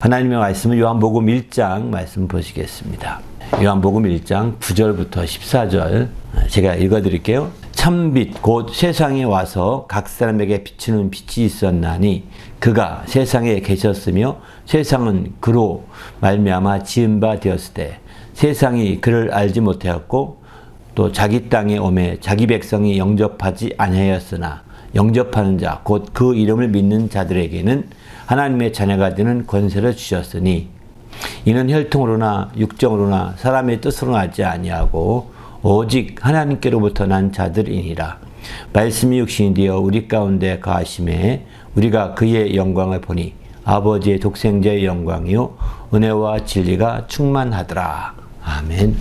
하나님의 말씀은 요한복음 1장 말씀 보시겠습니다. 요한복음 1장 9절부터 14절 제가 읽어드릴게요. 참빛 곧 세상에 와서 각 사람에게 비추는 빛이 있었나니 그가 세상에 계셨으며 세상은 그로 말미암아 지은 바 되었을 때 세상이 그를 알지 못하였고 또 자기 땅에 오매 자기 백성이 영접하지 아니하였으나 영접하는 자 곧 그 이름을 믿는 자들에게는 하나님의 자녀가 되는 권세를 주셨으니 이는 혈통으로나 육정으로나 사람의 뜻으로 나지 아니하고 오직 하나님께로부터 난 자들이니라. 말씀이 육신이 되어 우리 가운데 거하심에 우리가 그의 영광을 보니 아버지의 독생자의 영광이요 은혜와 진리가 충만하더라. 아멘.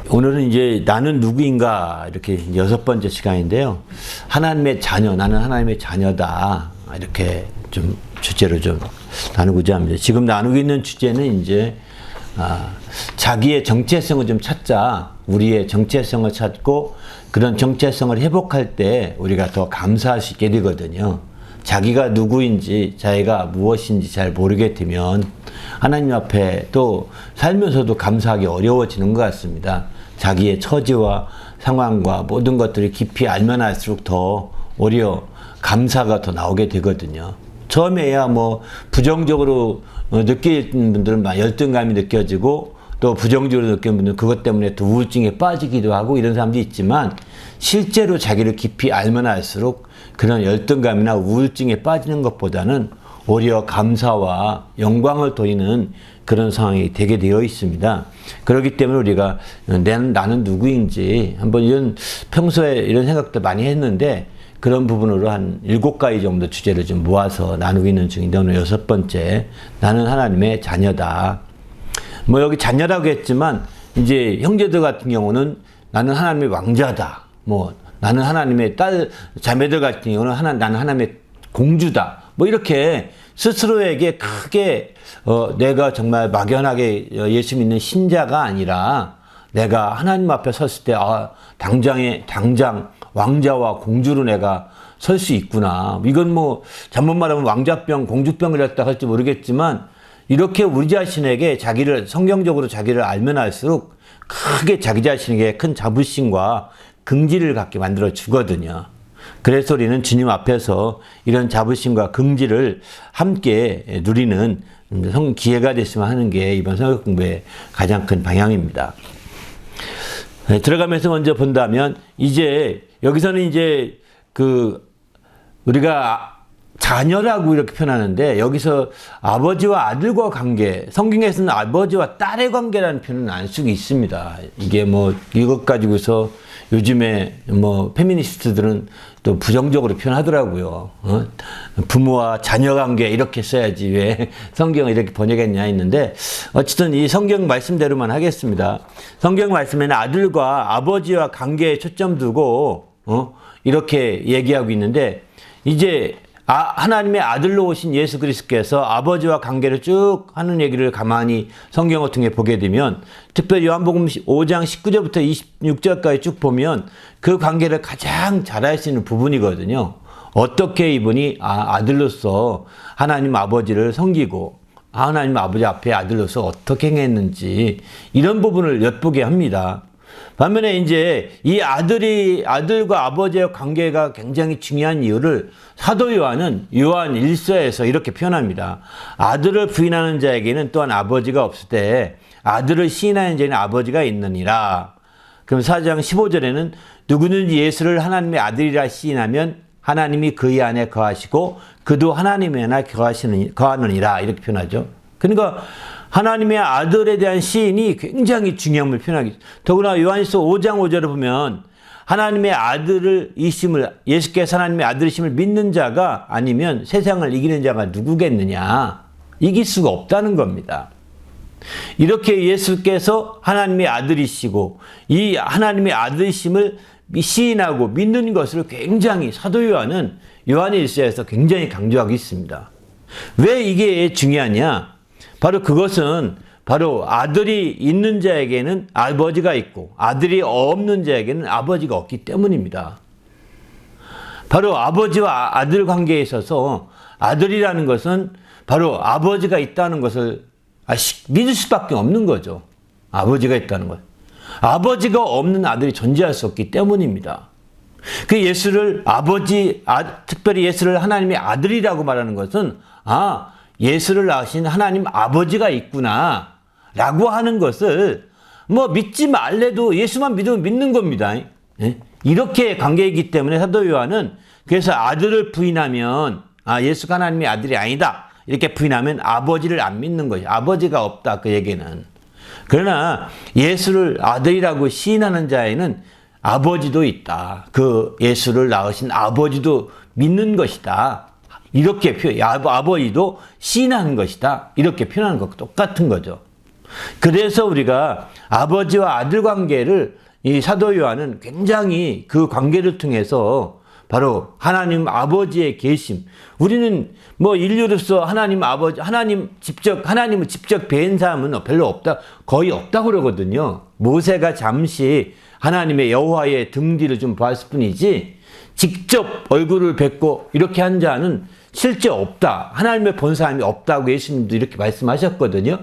오늘은 이제 나는 누구인가 이렇게 6번째 시간인데요. 하나님의 자녀, 나는 하나님의 자녀다. 이렇게 좀 주제로 좀 나누고자 합니다. 지금 나누고 있는 주제는 이제 자기의 정체성을 좀 찾자. 우리의 정체성을 찾고 그런 정체성을 회복할 때 우리가 더 감사할 수 있게 되거든요. 자기가 누구인지 자기가 무엇인지 잘 모르게 되면 하나님 앞에 또 살면서도 감사하기 어려워지는 것 같습니다. 자기의 처지와 상황과 모든 것들을 깊이 알면 알수록 더 오히려 감사가 더 나오게 되거든요. 처음에야 뭐 부정적으로 느끼는 분들은 막 열등감이 느껴지고 또 부정적으로 느끼는 분들은 그것 때문에 또 우울증에 빠지기도 하고 이런 사람도 있지만 실제로 자기를 깊이 알면 알수록 그런 열등감이나 우울증에 빠지는 것보다는 오히려 감사와 영광을 돌리는 그런 상황이 되게 되어 있습니다. 그렇기 때문에 우리가 나는 누구인지 한번 이런 평소에 이런 생각도 많이 했는데 그런 부분으로 한 7가지 정도 주제를 좀 모아서 나누고 있는 중인데 오늘 6번째 나는 하나님의 자녀다. 뭐 여기 자녀라고 했지만 이제 형제들 같은 경우는 나는 하나님의 왕자다. 뭐 나는 하나님의 자매들 같은 경우는 나는 하나님의 공주다. 뭐 이렇게 스스로에게 크게 내가 정말 막연하게 예수 믿는 신자가 아니라 내가 하나님 앞에 섰을 때 당장 왕자와 공주로 내가 설 수 있구나. 이건 뭐 잘못 말하면 왕자병, 공주병이랬다 할지 모르겠지만 이렇게 우리 자신에게 성경적으로 자기를 알면 알수록 크게 자기 자신에게 큰 자부심과 긍지를 갖게 만들어 주거든요. 그래서 우리는 주님 앞에서 이런 자부심과 긍지를 함께 누리는 기회가 됐으면 하는 게 이번 성경 공부의 가장 큰 방향입니다. 들어가면서 먼저 본다면 이제 여기서는 이제 우리가 자녀라고 이렇게 표현하는데 여기서 아버지와 아들과 관계, 성경에서는 아버지와 딸의 관계라는 표현은 안 쓰고 있습니다. 이게 뭐 이것 가지고서 요즘에 뭐 페미니스트들은 또 부정적으로 표현하더라고요. 부모와 자녀 관계 이렇게 써야지 왜 성경을 이렇게 번역했냐 했는데 어쨌든 이 성경 말씀대로만 하겠습니다. 성경 말씀에는 아들과 아버지와 관계에 초점 두고 이렇게 얘기하고 있는데 이제 하나님의 아들로 오신 예수 그리스도께서 아버지와 관계를 쭉 하는 얘기를 가만히 성경을 통해 보게 되면 특별히 요한복음 5장 19절부터 26절까지 쭉 보면 그 관계를 가장 잘 알 수 있는 부분이거든요. 어떻게 이분이 아들로서 하나님 아버지를 섬기고 하나님 아버지 앞에 아들로서 어떻게 행했는지 이런 부분을 엿보게 합니다. 반면에 이제 이 아들과 아버지의 관계가 굉장히 중요한 이유를 사도 요한은 요한 1서에서 이렇게 표현합니다. 아들을 부인하는 자에게는 또한 아버지가 없을 때 아들을 시인하는 자에는 아버지가 있느니라. 그럼 4장 15절에는 누구든지 예수를 하나님의 아들이라 시인하면 하나님이 그의 안에 거하시고 그도 하나님의 안에 거하느니라 이렇게 표현하죠. 그러니까 하나님의 아들에 대한 시인이 굉장히 중요함을 표현하기. 더구나 요한일서 5장 5절을 보면 하나님의 예수께서 하나님의 아들이심을 믿는 자가 아니면 세상을 이기는 자가 누구겠느냐. 이길 수가 없다는 겁니다. 이렇게 예수께서 하나님의 아들이시고 이 하나님의 아들이심을 시인하고 믿는 것을 굉장히 사도 요한은 요한일서에서 굉장히 강조하고 있습니다. 왜 이게 중요하냐? 바로 그것은 바로 아들이 있는 자에게는 아버지가 있고 아들이 없는 자에게는 아버지가 없기 때문입니다. 바로 아버지와 아들 관계에 있어서 아들이라는 것은 바로 아버지가 있다는 것을 믿을 수밖에 없는 거죠. 아버지가 있다는 것. 아버지가 없는 아들이 존재할 수 없기 때문입니다. 그 예수를 특별히 예수를 하나님의 아들이라고 말하는 것은 예수를 낳으신 하나님 아버지가 있구나 라고 하는 것을 믿지 말래도 예수만 믿으면 믿는 겁니다. 예? 이렇게 관계이기 때문에 사도 요한은 그래서 아들을 부인하면 예수가 하나님의 아들이 아니다 이렇게 부인하면 아버지를 안 믿는 것이 아버지가 없다 그 얘기는. 그러나 예수를 아들이라고 시인하는 자에는 아버지도 있다. 그 예수를 낳으신 아버지도 믿는 것이다. 이렇게 아버지도 시인하는 것이다. 이렇게 표현하는 것과 똑같은 거죠. 그래서 우리가 아버지와 아들 관계를 이 사도 요한은 굉장히 그 관계를 통해서 바로 하나님 아버지의 계심. 우리는 인류로서 하나님을 직접 뵌 사람은 별로 없다, 거의 없다고 그러거든요. 모세가 잠시 하나님의 여호와의 등 뒤를 좀 보았을 뿐이지, 직접 얼굴을 뵙고 이렇게 한 자는 실제 없다. 하나님을 본 사람이 없다고 예수님도 이렇게 말씀하셨거든요.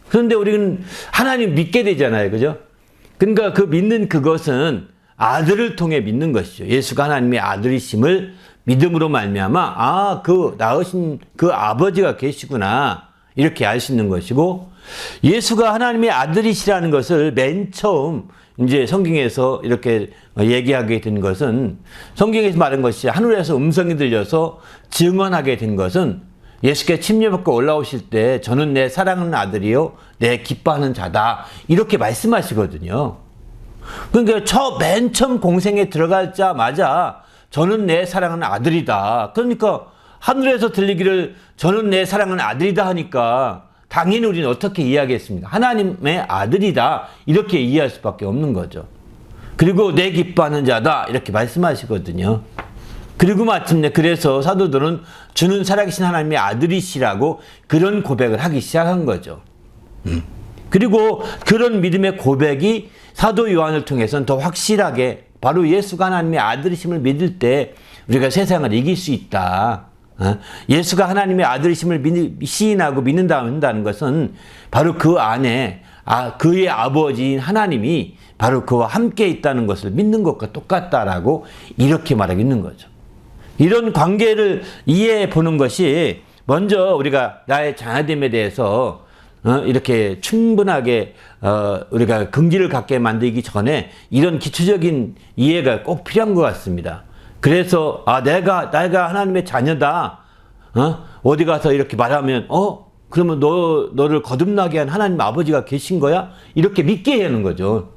그런데 우리는 하나님 믿게 되잖아요. 그죠? 그러니까 그 믿는 그것은 아들을 통해 믿는 것이죠. 예수가 하나님의 아들이심을 믿음으로 말미암아 그 낳으신 그 아버지가 계시구나 이렇게 알 수 있는 것이고, 예수가 하나님의 아들이시라는 것을 맨 처음 이제 성경에서 이렇게 얘기하게 된 것은, 성경에서 말한 것이 하늘에서 음성이 들려서 증언하게 된 것은 예수께 침례받고 올라오실 때 저는 내 사랑하는 아들이요 내 기뻐하는 자다 이렇게 말씀하시거든요. 그러니까 맨 처음 공생에 들어가자마자 저는 내 사랑하는 아들이다. 그러니까 하늘에서 들리기를 저는 내 사랑하는 아들이다 하니까 당연히 우리는 어떻게 이해하겠습니까? 하나님의 아들이다 이렇게 이해할 수밖에 없는 거죠. 그리고 내 기뻐하는 자다 이렇게 말씀하시거든요. 그리고 마침내 그래서 사도들은 주는 살아계신 하나님의 아들이시라고 그런 고백을 하기 시작한 거죠. 그리고 그런 믿음의 고백이 사도 요한을 통해서는 더 확실하게 바로 예수가 하나님의 아들이심을 믿을 때 우리가 세상을 이길 수 있다. 예수가 하나님의 아들이심을 시인하고 믿는다는 것은 바로 그 안에 그의 아버지인 하나님이 바로 그와 함께 있다는 것을 믿는 것과 똑같다라고 이렇게 말하고 있는 거죠. 이런 관계를 이해해 보는 것이 먼저 우리가 나의 자녀됨에 대해서 이렇게 충분하게 우리가 긍지를 갖게 만들기 전에 이런 기초적인 이해가 꼭 필요한 것 같습니다. 그래서 내가 하나님의 자녀다. 어디 가서 이렇게 말하면 그러면 너를 거듭나게 한 하나님 아버지가 계신 거야? 이렇게 믿게 하는 거죠.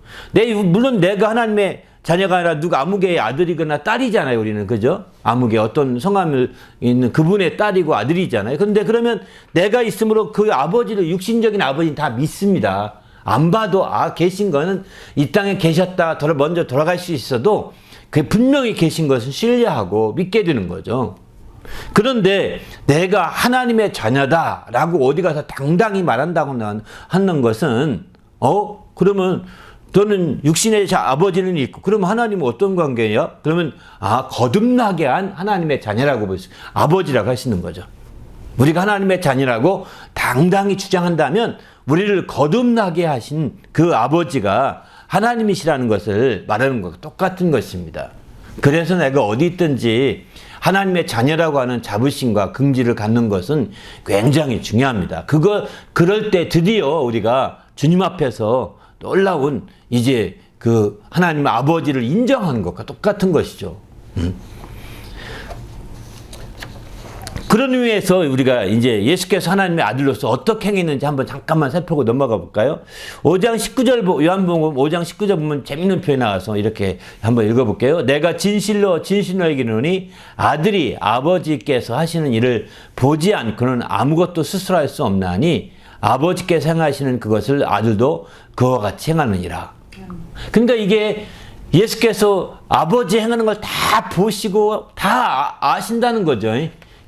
물론 내가 하나님의 자녀가 아니라 누가 아무개의 아들이거나 딸이잖아요, 우리는. 그죠? 아무개 어떤 성함을 있는 그분의 딸이고 아들이잖아요. 그런데 그러면 내가 있으므로 그 아버지를, 육신적인 아버지는 다 믿습니다. 안 봐도 계신 거는 이 땅에 계셨다 먼저 돌아갈 수 있어도 그 분명히 계신 것을 신뢰하고 믿게 되는 거죠. 그런데 내가 하나님의 자녀다라고 어디 가서 당당히 말한다고 하는 것은 그러면 너는 육신의 아버지는 있고 그럼 하나님은 어떤 관계야? 그러면 거듭나게 한 하나님의 자녀라고 아버지라고 하시는 거죠. 우리가 하나님의 자녀라고 당당히 주장한다면 우리를 거듭나게 하신 그 아버지가 하나님이시라는 것을 말하는 것과 똑같은 것입니다. 그래서 내가 어디 있든지 하나님의 자녀라고 하는 자부심과 긍지를 갖는 것은 굉장히 중요합니다. 그럴 때 드디어 우리가 주님 앞에서 놀라운 이제 그 하나님 아버지를 인정하는 것과 똑같은 것이죠. 그런 의미에서 우리가 이제 예수께서 하나님의 아들로서 어떻게 행했는지 한번 잠깐만 살펴보고 넘어가 볼까요? 5장 19절, 요한복음 5장 19절 보면 재밌는 표현이 나와서 이렇게 한번 읽어볼게요. 내가 진실로 얘기하노니 아들이 아버지께서 하시는 일을 보지 않고는 아무것도 스스로 할 수 없나니 아버지께서 행하시는 그것을 아들도 그와 같이 행하느니라. 그러니까 이게 예수께서 아버지 행하는 걸 다 보시고 다 아신다는 거죠.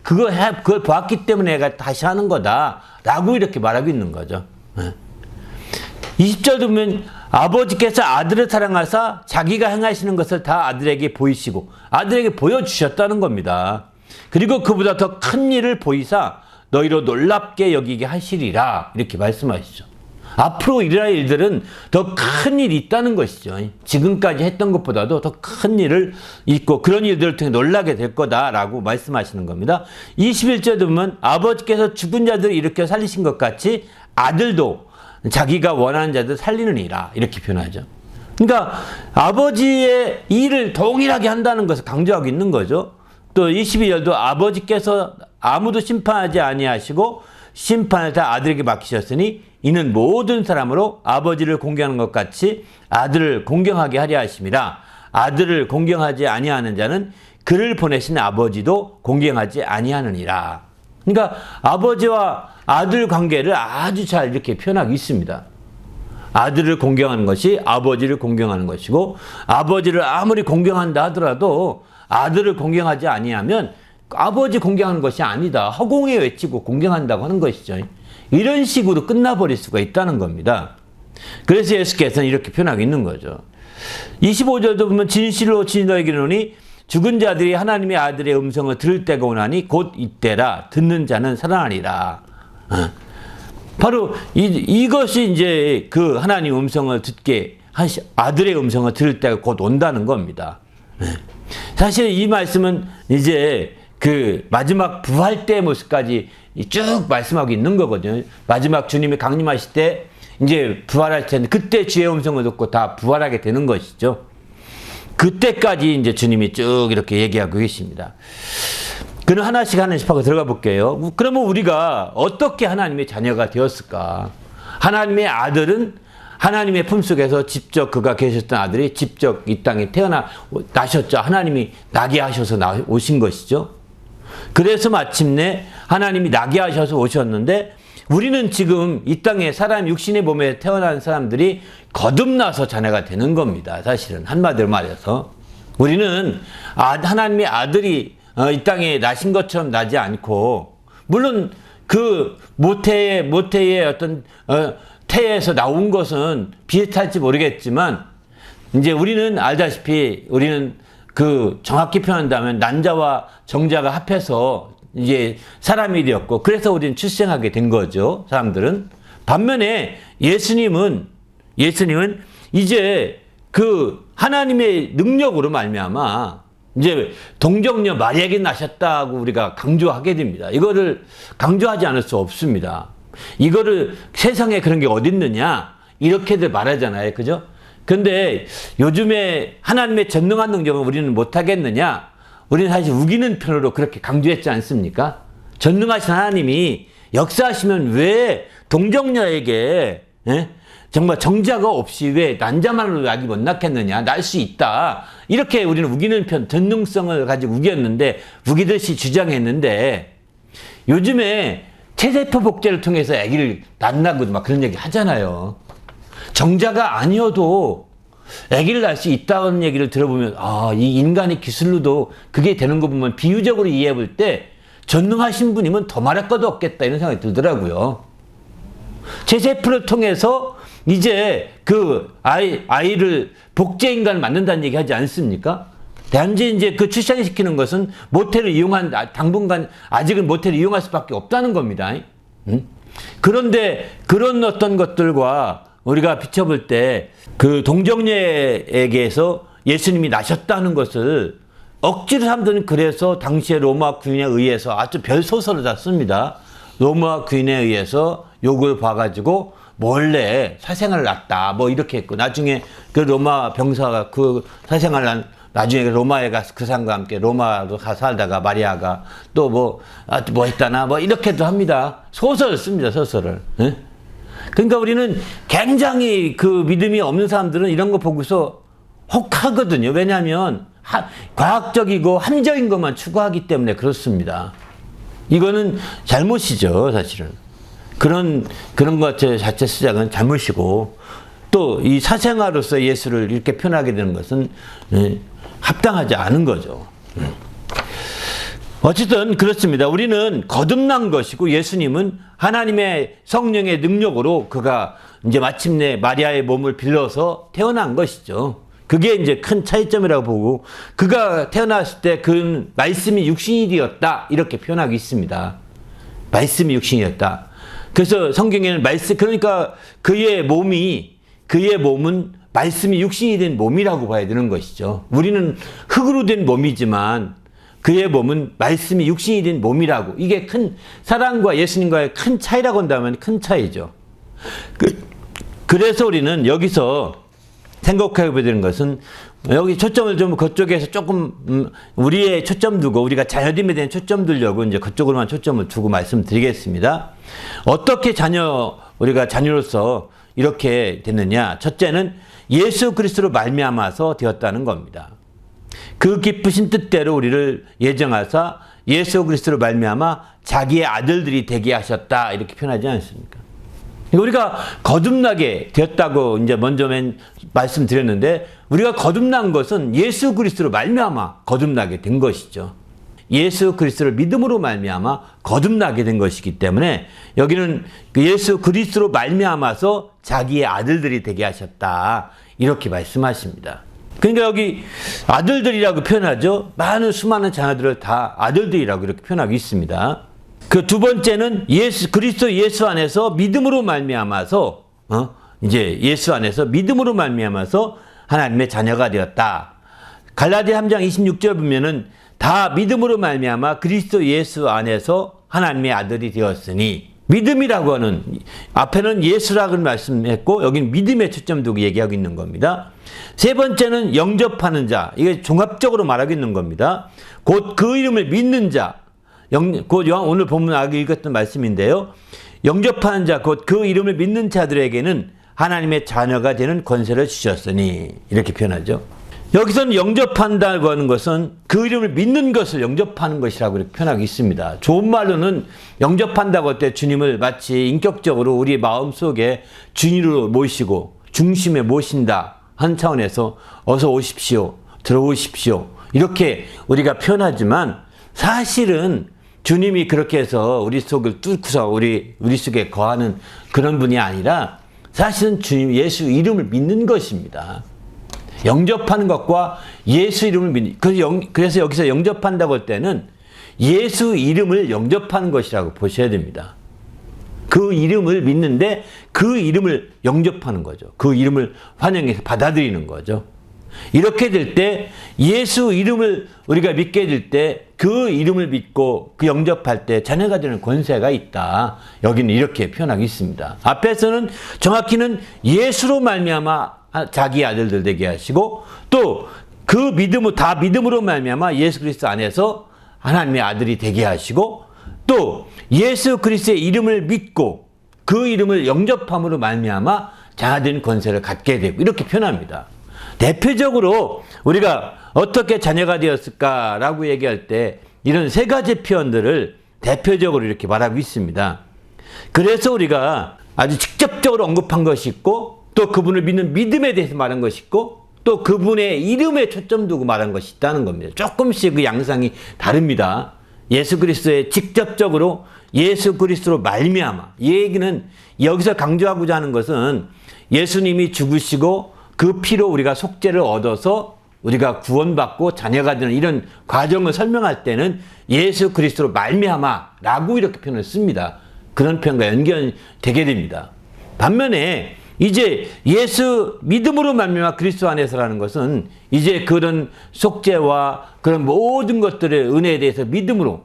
그걸 봤기 때문에 내가 다시 하는 거다 라고 이렇게 말하고 있는 거죠. 20절도 보면 아버지께서 아들을 사랑하사 자기가 행하시는 것을 다 아들에게 보이시고 아들에게 보여주셨다는 겁니다. 그리고 그보다 더 큰 일을 보이사 너희로 놀랍게 여기게 하시리라 이렇게 말씀하시죠. 앞으로 일어날 일들은 더 큰 일이 있다는 것이죠. 지금까지 했던 것보다도 더 큰 일을 있고 그런 일들을 통해 놀라게 될 거다라고 말씀하시는 겁니다. 21절에 보면 아버지께서 죽은 자들을 일으켜 살리신 것 같이 아들도 자기가 원하는 자들 살리느니라 이렇게 표현하죠. 그러니까 아버지의 일을 동일하게 한다는 것을 강조하고 있는 거죠. 또 22절도 아버지께서 아무도 심판하지 아니하시고 심판을 다 아들에게 맡기셨으니 이는 모든 사람으로 아버지를 공경하는 것 같이 아들을 공경하게 하려 하심이라. 아들을 공경하지 아니하는 자는 그를 보내신 아버지도 공경하지 아니하느니라. 그러니까 아버지와 아들 관계를 아주 잘 이렇게 표현하고 있습니다. 아들을 공경하는 것이 아버지를 공경하는 것이고 아버지를 아무리 공경한다 하더라도 아들을 공경하지 아니하면 아버지 공경하는 것이 아니다. 허공에 외치고 공경한다고 하는 것이죠. 이런 식으로 끝나버릴 수가 있다는 겁니다. 그래서 예수께서는 이렇게 표현하고 있는 거죠. 25절도 보면 진실로 진실로 너희에게 이르노니 죽은 자들이 하나님의 아들의 음성을 들을 때가 오나니 곧 이때라. 듣는 자는 살아나리라. 바로 이것이 이제 그 하나님 음성을 듣게 아들의 음성을 들을 때가 곧 온다는 겁니다. 사실 이 말씀은 이제 그 마지막 부활 때의 모습까지 쭉 말씀하고 있는 거거든요. 마지막 주님이 강림하실 때 이제 부활할 텐데 그때 주의 음성을 듣고 다 부활하게 되는 것이죠. 그때까지 이제 주님이 쭉 이렇게 얘기하고 계십니다. 그럼 하나씩 하고 들어가 볼게요. 그러면 우리가 어떻게 하나님의 자녀가 되었을까? 하나님의 아들은 하나님의 품속에서 직접 그가 계셨던 아들이 직접 이 땅에 나셨죠. 하나님이 나게 하셔서 오신 것이죠. 그래서 마침내 하나님이 나게 하셔서 오셨는데 우리는 지금 이 땅에 사람 육신의 몸에 태어난 사람들이 거듭나서 자녀가 되는 겁니다. 사실은 한마디로 말해서 우리는 하나님의 아들이 이 땅에 나신 것처럼 나지 않고 물론 그 모태의 어떤 태에서 나온 것은 비슷할지 모르겠지만 이제 우리는 알다시피 우리는 그 정확히 표현한다면 난자와 정자가 합해서 이제 사람이 되었고 그래서 우리는 출생하게 된 거죠. 사람들은. 반면에 예수님은 이제 그 하나님의 능력으로 말미암아 이제 동정녀 마리아에게 나셨다고 우리가 강조하게 됩니다. 이거를 강조하지 않을 수 없습니다. 이거를 세상에 그런 게 어디 있느냐 이렇게들 말하잖아요. 그죠? 근데 요즘에 하나님의 전능한 능력을 우리는 못하겠느냐? 우리는 사실 우기는 편으로 그렇게 강조했지 않습니까? 전능하신 하나님이 역사하시면 왜 동정녀에게 정말 정자가 없이 왜 난자만으로 아기 못 낳겠느냐? 날 수 있다. 이렇게 우리는 우기는 편, 전능성을 가지고 우겼는데 우기듯이 주장했는데 요즘에 체세포 복제를 통해서 아기를 낳는다고 막 그런 얘기 하잖아요. 정자가 아니어도 아기를 낳을 수 있다는 얘기를 들어보면 이 인간의 기술로도 그게 되는 거 보면 비유적으로 이해해 볼 때 전능하신 분이면 더 말할 것도 없겠다 이런 생각이 들더라고요. 체세포를 통해서 이제 그 아이를 복제 인간을 만든다는 얘기 하지 않습니까? 단지 이제 그 출산시키는 것은 모태를 당분간 아직은 모태를 이용할 수밖에 없다는 겁니다. 그런데 그런 어떤 것들과 우리가 비춰볼 때 그 동정녀에게서 예수님이 나셨다는 것을 억지로 사람들은 그래서 당시에 로마 군인에 의해서 아주 별 소설을 다 씁니다. 로마 군인에 의해서 욕을 봐가지고 몰래 사생활을 낳았다 뭐 이렇게 했고 나중에 그 로마 병사가 그 사생활을 난 나중에 로마에 가서 그 사람과 함께 로마로 가서 살다가 마리아가 또 뭐 했다나 뭐 이렇게도 합니다. 소설을 씁니다. 소설을. 네? 그러니까 우리는 굉장히 그 믿음이 없는 사람들은 이런 거 보고서 혹하거든요. 왜냐하면 과학적이고 함정인 것만 추구하기 때문에 그렇습니다. 이거는 잘못이죠, 사실은. 그런 것 자체 시작은 잘못이고 또 이 사생아로서 예수를 이렇게 표현하게 되는 것은 합당하지 않은 거죠. 어쨌든 그렇습니다. 우리는 거듭난 것이고 예수님은 하나님의 성령의 능력으로 그가 이제 마침내 마리아의 몸을 빌려서 태어난 것이죠. 그게 이제 큰 차이점이라고 보고 그가 태어났을 때 그 말씀이 육신이 되었다 이렇게 표현하고 있습니다. 말씀이 육신이었다. 그래서 성경에는 그러니까 그의 몸은 말씀이 육신이 된 몸이라고 봐야 되는 것이죠. 우리는 흙으로 된 몸이지만 그의 몸은 말씀이 육신이 된 몸이라고. 이게 큰 사랑과 예수님과의 큰 차이라고 한다면 큰 차이죠. 그래서 우리는 여기서 생각해 보야 되는 것은 여기 초점을 좀 그쪽에서 조금 우리의 초점 두고 우리가 자녀됨에 대한 초점 두려고 이제 그쪽으로만 초점을 두고 말씀드리겠습니다. 어떻게 우리가 자녀로서 이렇게 됐느냐? 첫째는 예수 그리스도로 말미암아서 되었다는 겁니다. 그 기쁘신 뜻대로 우리를 예정하사 예수 그리스도로 말미암아 자기의 아들들이 되게 하셨다 이렇게 표현하지 않습니까? 우리가 거듭나게 되었다고 이제 먼저 말씀드렸는데 우리가 거듭난 것은 예수 그리스도로 말미암아 거듭나게 된 것이죠. 예수 그리스도를 믿음으로 말미암아 거듭나게 된 것이기 때문에 여기는 그 예수 그리스도로 말미암아서 자기의 아들들이 되게 하셨다 이렇게 말씀하십니다. 그러니까 여기 아들들이라고 표현하죠. 수많은 자녀들을 다 아들들이라고 이렇게 표현하고 있습니다. 그 두 번째는 그리스도 예수 안에서 믿음으로 말미암아서 이제 예수 안에서 믿음으로 말미암아서 하나님의 자녀가 되었다. 갈라디아 3장 26절 보면은 다 믿음으로 말미암아 그리스도 예수 안에서 하나님의 아들이 되었으니 믿음이라고 하는 앞에는 예수라고 말씀했고 여기는 믿음에 초점 두고 얘기하고 있는 겁니다. 세 번째는 영접하는 자. 이게 종합적으로 말하고 있는 겁니다. 곧 그 이름을 믿는 자. 곧 오늘 본문 아까 읽었던 말씀인데요. 영접하는 자, 곧 그 이름을 믿는 자들에게는 하나님의 자녀가 되는 권세를 주셨으니 이렇게 표현하죠. 여기서는 영접한다고 하는 것은 그 이름을 믿는 것을 영접하는 것이라고 이렇게 표현하고 있습니다. 좋은 말로는 영접한다고 할 때 주님을 마치 인격적으로 우리 마음속에 주인으로 모시고 중심에 모신다 한 차원에서 어서 오십시오, 들어오십시오 이렇게 우리가 표현하지만 사실은 주님이 그렇게 해서 우리 속을 뚫고서 우리 속에 거하는 그런 분이 아니라 사실은 주님 예수 이름을 믿는 것입니다. 영접하는 것과 예수 이름을 믿는 그래서 여기서 영접한다고 할 때는 예수 이름을 영접하는 것이라고 보셔야 됩니다. 그 이름을 믿는데 그 이름을 영접하는 거죠. 그 이름을 환영해서 받아들이는 거죠. 이렇게 될 때 예수 이름을 우리가 믿게 될 때 그 이름을 믿고 그 영접할 때 자녀가 되는 권세가 있다. 여기는 이렇게 표현하고 있습니다. 앞에서는 정확히는 예수로 말미암아 자기 아들들 되게 하시고 또 그 믿음으로 말미암아 예수 그리스도 안에서 하나님의 아들이 되게 하시고 또 예수 그리스도의 이름을 믿고 그 이름을 영접함으로 말미암아 자녀가 되는 권세를 갖게 되고 이렇게 표현합니다. 대표적으로 우리가 어떻게 자녀가 되었을까라고 얘기할 때 이런 세 가지 표현들을 대표적으로 이렇게 말하고 있습니다. 그래서 우리가 아주 직접적으로 언급한 것이 있고 또 그분을 믿는 믿음에 대해서 말한 것이 있고 또 그분의 이름에 초점 두고 말한 것이 있다는 겁니다. 조금씩 그 양상이 다릅니다. 예수 그리스도의 직접적으로 예수 그리스도로 말미암아 이 얘기는 여기서 강조하고자 하는 것은 예수님이 죽으시고 그 피로 우리가 속죄를 얻어서 우리가 구원받고 자녀가 되는 이런 과정을 설명할 때는 예수 그리스도로 말미암아라고 이렇게 표현을 씁니다. 그런 표현과 연결되게 됩니다. 반면에 이제 예수 믿음으로 말미암아 그리스도 안에서라는 것은 이제 그런 속죄와 그런 모든 것들의 은혜에 대해서 믿음으로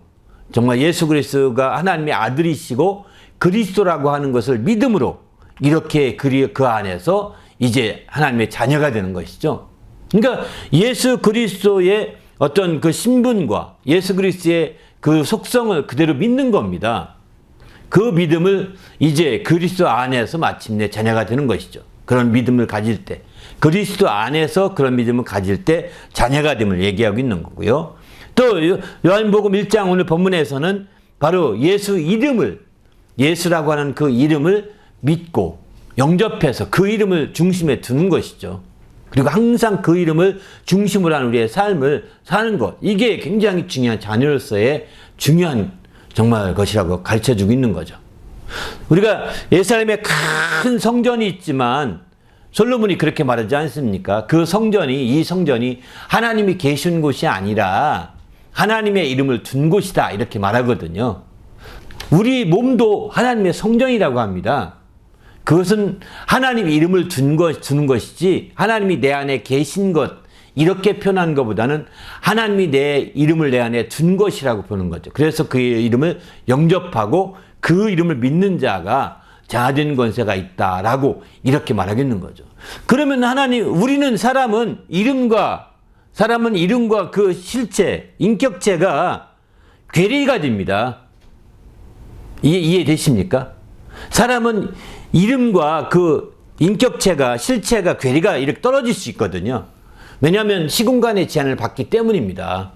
정말 예수 그리스도가 하나님의 아들이시고 그리스도라고 하는 것을 믿음으로 이렇게 그 안에서 이제 하나님의 자녀가 되는 것이죠. 그러니까 예수 그리스도의 어떤 그 신분과 예수 그리스도의 그 속성을 그대로 믿는 겁니다. 그 믿음을 이제 그리스도 안에서 마침내 자녀가 되는 것이죠. 그런 믿음을 가질 때 그리스도 안에서 그런 믿음을 가질 때 자녀가 됨을 얘기하고 있는 거고요. 또 요한복음 1장 오늘 본문에서는 바로 예수 이름을 예수라고 하는 그 이름을 믿고 영접해서 그 이름을 중심에 두는 것이죠. 그리고 항상 그 이름을 중심으로 하는 우리의 삶을 사는 것. 이게 굉장히 중요한 자녀로서의 중요한 정말 것이라고 가르쳐주고 있는 거죠. 우리가 예루살렘에 큰 성전이 있지만 솔로몬이 그렇게 말하지 않습니까? 이 성전이 하나님이 계신 곳이 아니라 하나님의 이름을 둔 곳이다. 이렇게 말하거든요. 우리 몸도 하나님의 성전이라고 합니다. 그것은 하나님의 이름을 주는 것이지 하나님이 내 안에 계신 것 이렇게 표현한 것보다는 하나님이 내 이름을 내 안에 둔 것이라고 보는 거죠. 그래서 그의 이름을 영접하고 그 이름을 믿는 자가 장하된 권세가 있다라고 이렇게 말하겠는 거죠. 그러면 우리는 사람은 이름과 그 실체, 인격체가 괴리가 됩니다. 이해되십니까? 사람은 이름과 그 인격체가, 실체가, 괴리가 이렇게 떨어질 수 있거든요. 왜냐하면 시공간의 제한을 받기 때문입니다.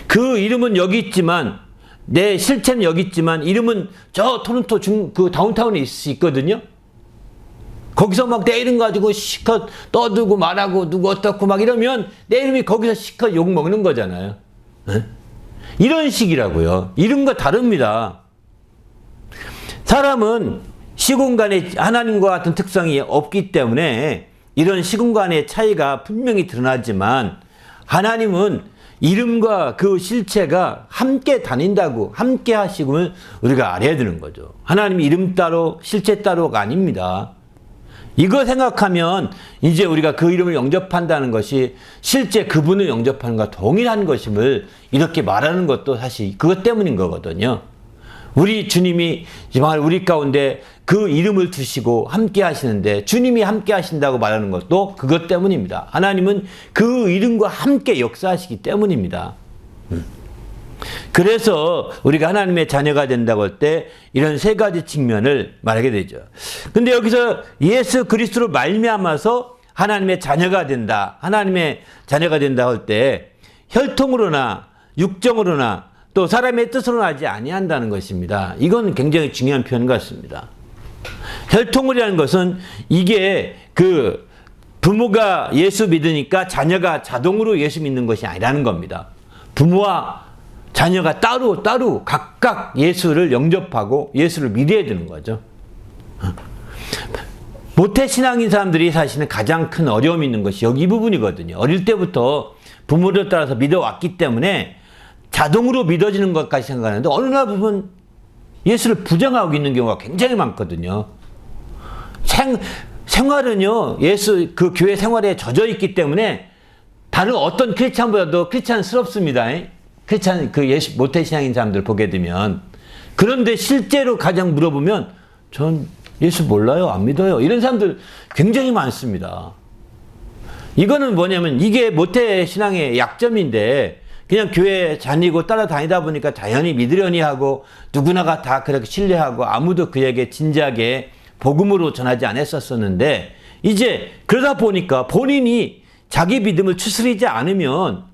그 이름은 여기 있지만, 내 실체는 여기 있지만, 이름은 저 토론토 그 다운타운에 있을 수 있거든요. 거기서 막 내 이름 가지고 시컷 떠들고 말하고 누구 어떻고 막 이러면 내 이름이 거기서 시컷 욕 먹는 거잖아요. 에? 이런 식이라고요. 이름과 다릅니다. 사람은 시공간에 하나님과 같은 특성이 없기 때문에 이런 시공간의 차이가 분명히 드러나지만 하나님은 이름과 그 실체가 함께 다닌다고, 함께 하시금을 우리가 알아야 되는 거죠. 하나님이 이름 따로 실체 따로가 아닙니다. 이거 생각하면 이제 우리가 그 이름을 영접한다는 것이 실제 그분을 영접하는 것과 동일한 것임을 이렇게 말하는 것도 사실 그것 때문인 거거든요. 우리 주님이 정말 우리 가운데 그 이름을 두시고 함께 하시는데 주님이 함께 하신다고 말하는 것도 그것 때문입니다. 하나님은 그 이름과 함께 역사하시기 때문입니다. 그래서 우리가 하나님의 자녀가 된다고 할 때 이런 세 가지 측면을 말하게 되죠. 근데 여기서 예수 그리스도로 말미암아서 하나님의 자녀가 된다. 하나님의 자녀가 된다 할 때 혈통으로나 육정으로나 또 사람의 뜻으로 하지 아니한다는 것입니다. 이건 굉장히 중요한 표현 같습니다. 혈통이라는 것은 이게 그 부모가 예수 믿으니까 자녀가 자동으로 예수 믿는 것이 아니라는 겁니다. 부모와 자녀가 따로 각각 예수를 영접하고 예수를 믿어야 되는 거죠. 모태신앙인 사람들이 사실은 가장 큰 어려움이 있는 것이 여기 이 부분이거든요. 어릴 때부터 부모를 따라서 믿어왔기 때문에 자동으로 믿어지는 것까지 생각하는데 어느 날 보면 예수를 부정하고 있는 경우가 굉장히 많거든요. 생활은요, 예수 그 교회 생활에 젖어 있기 때문에 다른 어떤 크리스찬보다도 크리스찬스럽습니다. 크리스찬 그 예수 모태신앙인 사람들 보게 되면. 그런데 실제로 가장 물어보면 전 예수 몰라요, 안 믿어요. 이런 사람들 굉장히 많습니다. 이거는 뭐냐면 이게 모태신앙의 약점인데 그냥 교회 다니고 따라다니다 보니까 자연히 믿으려니 하고 누구나가 다 그렇게 신뢰하고 아무도 그에게 진지하게 복음으로 전하지 않았었는데 이제 그러다 보니까 본인이 자기 믿음을 추스리지 않으면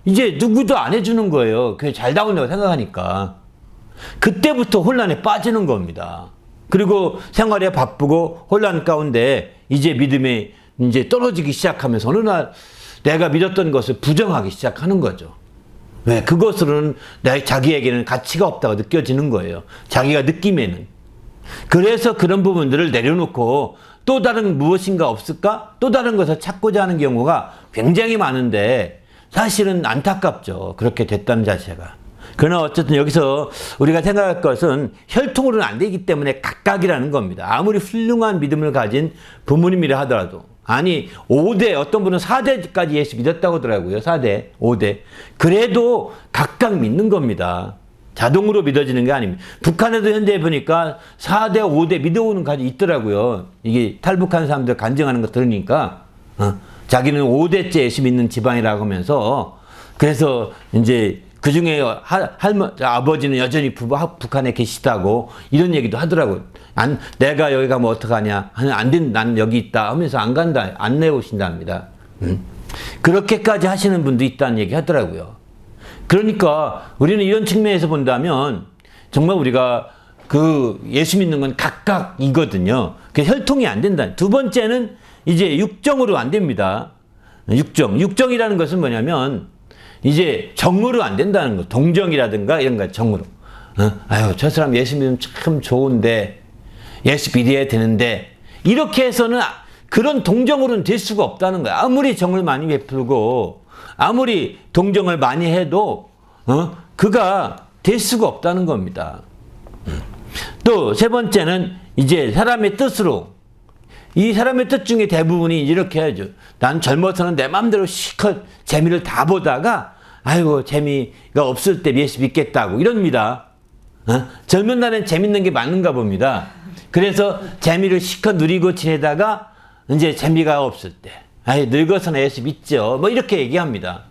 이제 누구도 안 해주는 거예요. 교회 잘 나온다고 생각하니까. 그때부터 혼란에 빠지는 겁니다. 그리고 생활에 바쁘고 혼란 가운데 이제 믿음이 이제 떨어지기 시작하면서 어느 날 내가 믿었던 것을 부정하기 시작하는 거죠. 왜? 그것으로는 자기에게는 가치가 없다고 느껴지는 거예요. 자기가 느낌에는. 그래서 그런 부분들을 내려놓고 또 다른 무엇인가 없을까? 또 다른 것을 찾고자 하는 경우가 굉장히 많은데 사실은 안타깝죠. 그렇게 됐다는 자체가. 그러나 어쨌든 여기서 우리가 생각할 것은 혈통으로는 안 되기 때문에 각각이라는 겁니다. 아무리 훌륭한 믿음을 가진 부모님이라 하더라도. 아니 5대 어떤 분은 4대까지 예수 믿었다고 하더라고요. 4대 5대 그래도 각각 믿는 겁니다. 자동으로 믿어지는 게 아닙니다. 북한에도 현재 보니까 4대 5대 믿어오는 가지 있더라고요. 이게 탈북한 사람들 간증하는 거 들으니까 자기는 5대째 예수 믿는 집안이라고 하면서 그래서 이제 그 중에 아버지는 여전히 북한에 계시다고 이런 얘기도 하더라고요. 내가 여기 가면 어떡하냐. 안 된다. 난 여기 있다 하면서 안 간다. 안 내오신답니다. 그렇게까지 하시는 분도 있다는 얘기 하더라고요. 그러니까 우리는 이런 측면에서 본다면 정말 우리가 그 예수 믿는 건 각각이거든요. 그 혈통이 안 된다. 두 번째는 이제 육정으로 안 됩니다. 육정이라는 것은 뭐냐면 이제 정으로 안 된다는 거. 동정이라든가 이런 거 정으로. 아유, 저 사람 예수 믿으면 참 좋은데 예수 믿어야 되는데 이렇게 해서는 그런 동정으로는 될 수가 없다는 거야. 아무리 정을 많이 베풀고 아무리 동정을 많이 해도 그가 될 수가 없다는 겁니다. 또 세 번째는 이제 사람의 뜻으로, 이 사람의 뜻 중에 대부분이 이렇게 하죠. 난 젊어서는 내 마음대로 실컷 재미를 다 보다가 아이고 재미가 없을 때 예수 믿겠다고 이럽니다. 젊은 날엔 재밌는 게 맞는가 봅니다. 그래서 재미를 실컷 누리고 지내다가 이제 재미가 없을 때 아이 늙어서는 예수 믿죠. 뭐 이렇게 얘기합니다.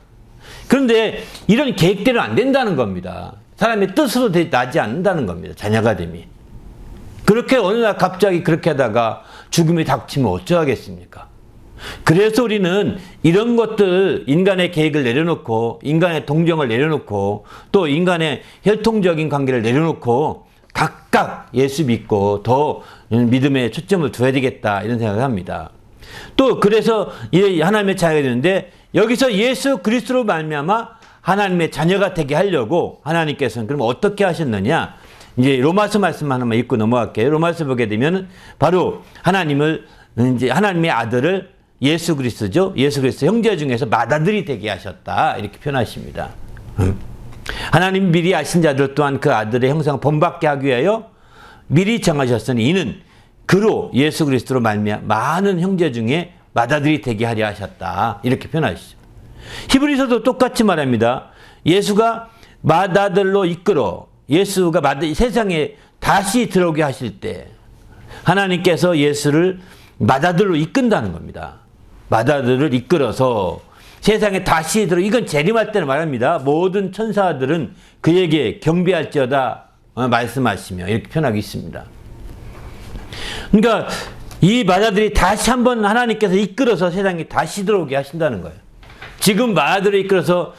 그런데 이런 계획대로 안 된다는 겁니다. 사람의 뜻으로 나지 않는다는 겁니다. 자녀가 됨이. 그렇게 어느 날 갑자기 그렇게 하다가 죽음이 닥치면 어쩌겠습니까? 그래서 우리는 이런 것들, 인간의 계획을 내려놓고, 인간의 동정을 내려놓고, 또 인간의 혈통적인 관계를 내려놓고, 각각 예수 믿고 더 믿음에 초점을 둬야 되겠다, 이런 생각을 합니다. 또 그래서 하나님의 자녀가 되는데, 여기서 예수 그리스도로 말미암아 하나님의 자녀가 되게 하려고 하나님께서는 그럼 어떻게 하셨느냐? 이제 로마서 말씀 하나만 읽고 넘어갈게요. 로마서 보게 되면 바로 하나님의 아들을 예수 그리스도죠. 예수 그리스도 형제 중에서 맏아들이 되게 하셨다. 이렇게 표현하십니다. 하나님 미리 아신 자들 또한 그 아들의 형상을 본받게 하기 위하여 미리 정하셨으니 이는 그로 예수 그리스도로 말미암아 많은 형제 중에 맏아들이 되게 하려 하셨다. 이렇게 표현하시죠. 히브리서도 똑같이 말합니다. 예수가 맏아들로 이끌어 예수가 세상에 다시 들어오게 하실 때 하나님께서 예수를 맏아들로 이끈다는 겁니다. 맏아들을 이끌어서 세상에 다시 이건 재림할 때는 말합니다. 모든 천사들은 그에게 경배할지어다 말씀하시며 이렇게 표현하고 있습니다. 그러니까 이 맏아들이 다시 한번 하나님께서 이끌어서 세상에 다시 들어오게 하신다는 거예요. 지금 맏아들을 이끌어서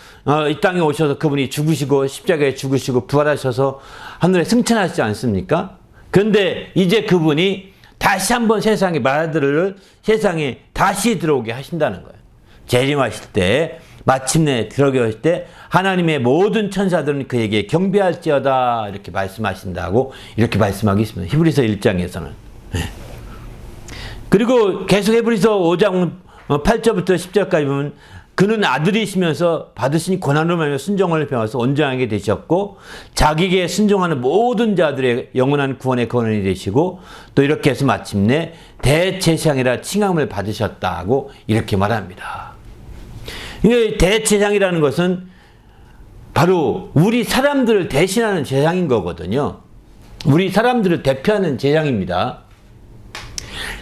이 땅에 오셔서 그분이 죽으시고 십자가에 죽으시고 부활하셔서 하늘에 승천하시지 않습니까? 그런데 이제 그분이 다시 한번 세상에 맏아들을 세상에 다시 들어오게 하신다는 거예요. 재림하실 때 마침내 들어오게 하실 때 하나님의 모든 천사들은 그에게 경배할지어다 이렇게 말씀하신다고 이렇게 말씀하고 있습니다. 히브리서 1장에서는. 그리고 계속 히브리서 5장 8절부터 10절까지 보면 그는 아들이시면서 받으신 고난으로 말미암아 순종을 배워서 온전하게 되셨고 자기에게 순종하는 모든 자들의 영원한 구원의 근원이 되시고 또 이렇게 해서 마침내 대제사장이라 칭함을 받으셨다고 이렇게 말합니다. 대제사장이라는 것은 바로 우리 사람들을 대신하는 제사장인 거거든요. 우리 사람들을 대표하는 제사장입니다.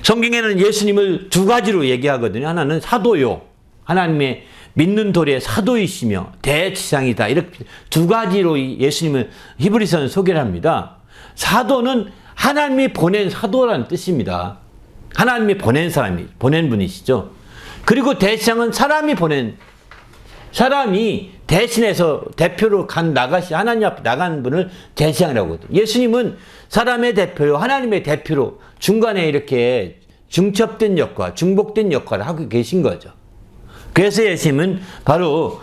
성경에는 예수님을 두 가지로 얘기하거든요. 하나는 사도요. 하나님의 믿는 도리의 사도이시며 대제사장이다. 이렇게 두 가지로 예수님을 히브리서는 소개를 합니다. 사도는 하나님이 보낸 사도라는 뜻입니다. 하나님이 보낸 사람이, 보낸 분이시죠. 그리고 대제사장은 사람이 대신해서 대표로 하나님 앞에 나간 분을 대제사장이라고 하거든요. 예수님은 사람의 대표로, 하나님의 대표로 중간에 이렇게 중첩된 역할, 중복된 역할을 하고 계신 거죠. 그래서 예수님은 바로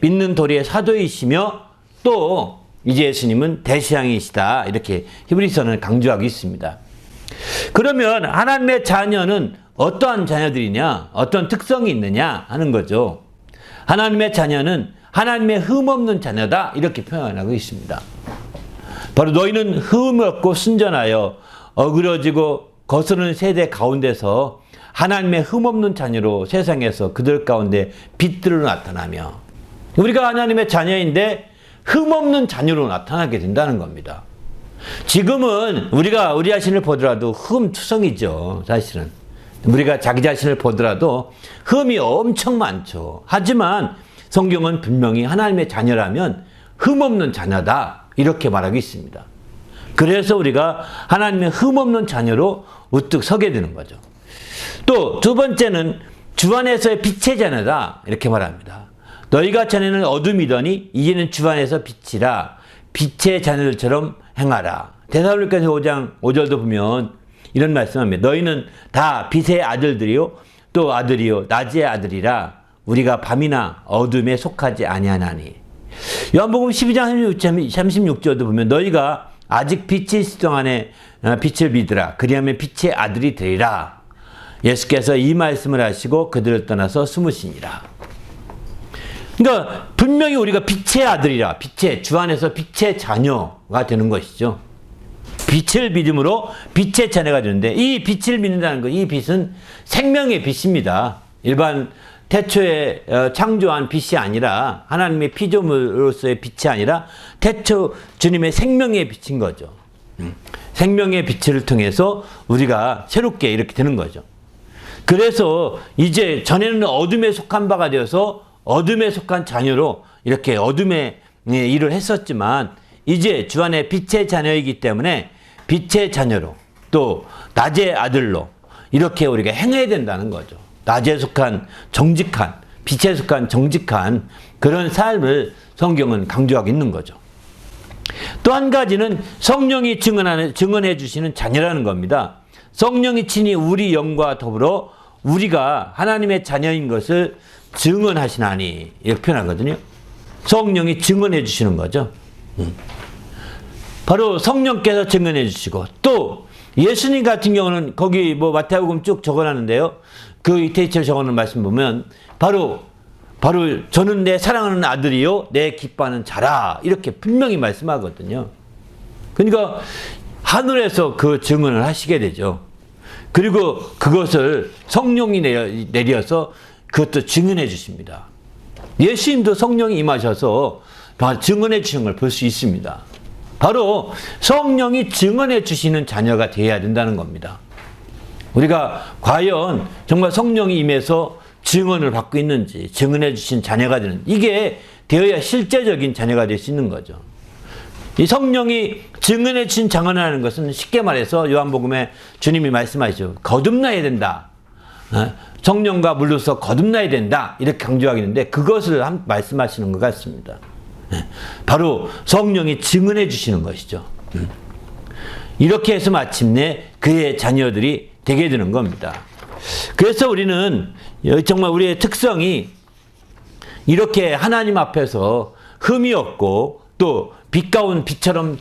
믿는 도리의 사도이시며 또 이제 예수님은 대제사장이시다. 이렇게 히브리서는 강조하고 있습니다. 그러면 하나님의 자녀는 어떠한 자녀들이냐, 어떤 특성이 있느냐 하는 거죠. 하나님의 자녀는 하나님의 흠없는 자녀다. 이렇게 표현하고 있습니다. 바로 너희는 흠 없고 순전하여 어그러지고 거스르는 세대 가운데서 하나님의 흠없는 자녀로 세상에서 그들 가운데 빛들로 나타나며 우리가 하나님의 자녀인데 흠없는 자녀로 나타나게 된다는 겁니다. 지금은 우리가 우리 자신을 보더라도 흠투성이죠. 사실은 우리가 자기 자신을 보더라도 흠이 엄청 많죠. 하지만 성경은 분명히 하나님의 자녀라면 흠없는 자녀다 이렇게 말하고 있습니다. 그래서 우리가 하나님의 흠없는 자녀로 우뚝 서게 되는 거죠. 또 두 번째는 주 안에서의 빛의 자녀다 이렇게 말합니다. 너희가 전에는 어둠이더니 이제는 주 안에서 빛이라 빛의 자녀들처럼 행하라. 데살로니가서 5장 5절도 보면 이런 말씀합니다. 너희는 다 빛의 아들들이요 또 아들이요 낮의 아들이라 우리가 밤이나 어둠에 속하지 아니하나니. 요한복음 12장 36절도 보면 너희가 아직 빛이 있을 동안에 빛을 믿으라. 그리하면 빛의 아들이 되리라. 예수께서 이 말씀을 하시고 그들을 떠나서 숨으시니라. 그러니까 분명히 우리가 빛의 아들이라, 주 안에서 빛의 자녀가 되는 것이죠. 빛을 믿음으로 빛의 자녀가 되는데, 이 빛을 믿는다는 것, 이 빛은 생명의 빛입니다. 일반 태초에 창조한 빛이 아니라, 하나님의 피조물로서의 빛이 아니라 태초 주님의 생명의 빛인 거죠. 생명의 빛을 통해서 우리가 새롭게 이렇게 되는 거죠. 그래서 이제 전에는 어둠에 속한 바가 되어서 어둠에 속한 자녀로 이렇게 어둠의 일을 했었지만, 이제 주 안에 빛의 자녀이기 때문에 빛의 자녀로, 또 낮의 아들로 이렇게 우리가 행해야 된다는 거죠. 낮에 속한 정직한, 빛에 속한 정직한 그런 삶을 성경은 강조하고 있는 거죠. 또 한 가지는 성령이 증언해 주시는 자녀라는 겁니다. 성령이 친히 우리 영과 더불어 우리가 하나님의 자녀인 것을 증언하시나니, 이렇게 표현하거든요. 성령이 증언해 주시는 거죠. 바로 성령께서 증언해 주시고, 또 예수님 같은 경우는 거기 뭐 마태복음 쭉 적어놨는데요. 그 이태리처럼 적어놓은 말씀 보면 바로 저는 내 사랑하는 아들이요 내 기뻐하는 자라, 이렇게 분명히 말씀하거든요. 그러니까 하늘에서 그 증언을 하시게 되죠. 그리고 그것을 성령이 내려서 그것도 증언해 주십니다. 예수님도 성령이 임하셔서 증언해 주시는 걸 볼 수 있습니다. 바로 성령이 증언해 주시는 자녀가 되어야 된다는 겁니다. 우리가 과연 정말 성령이 임해서 증언을 받고 있는지, 증언해 주신 자녀가 되는, 이게 되어야 실제적인 자녀가 될 수 있는 거죠. 이 성령이 증언해 주신 자녀라는 것은 쉽게 말해서 요한복음에 주님이 말씀하시죠. 거듭나야 된다. 성령과 물로서 거듭나야 된다. 이렇게 강조하겠는데, 그것을 말씀하시는 것 같습니다. 바로 성령이 증언해 주시는 것이죠. 이렇게 해서 마침내 그의 자녀들이 되게 되는 겁니다. 그래서 우리는 정말 우리의 특성이 이렇게 하나님 앞에서 흠이 없고, 또 빛 가운 빛처럼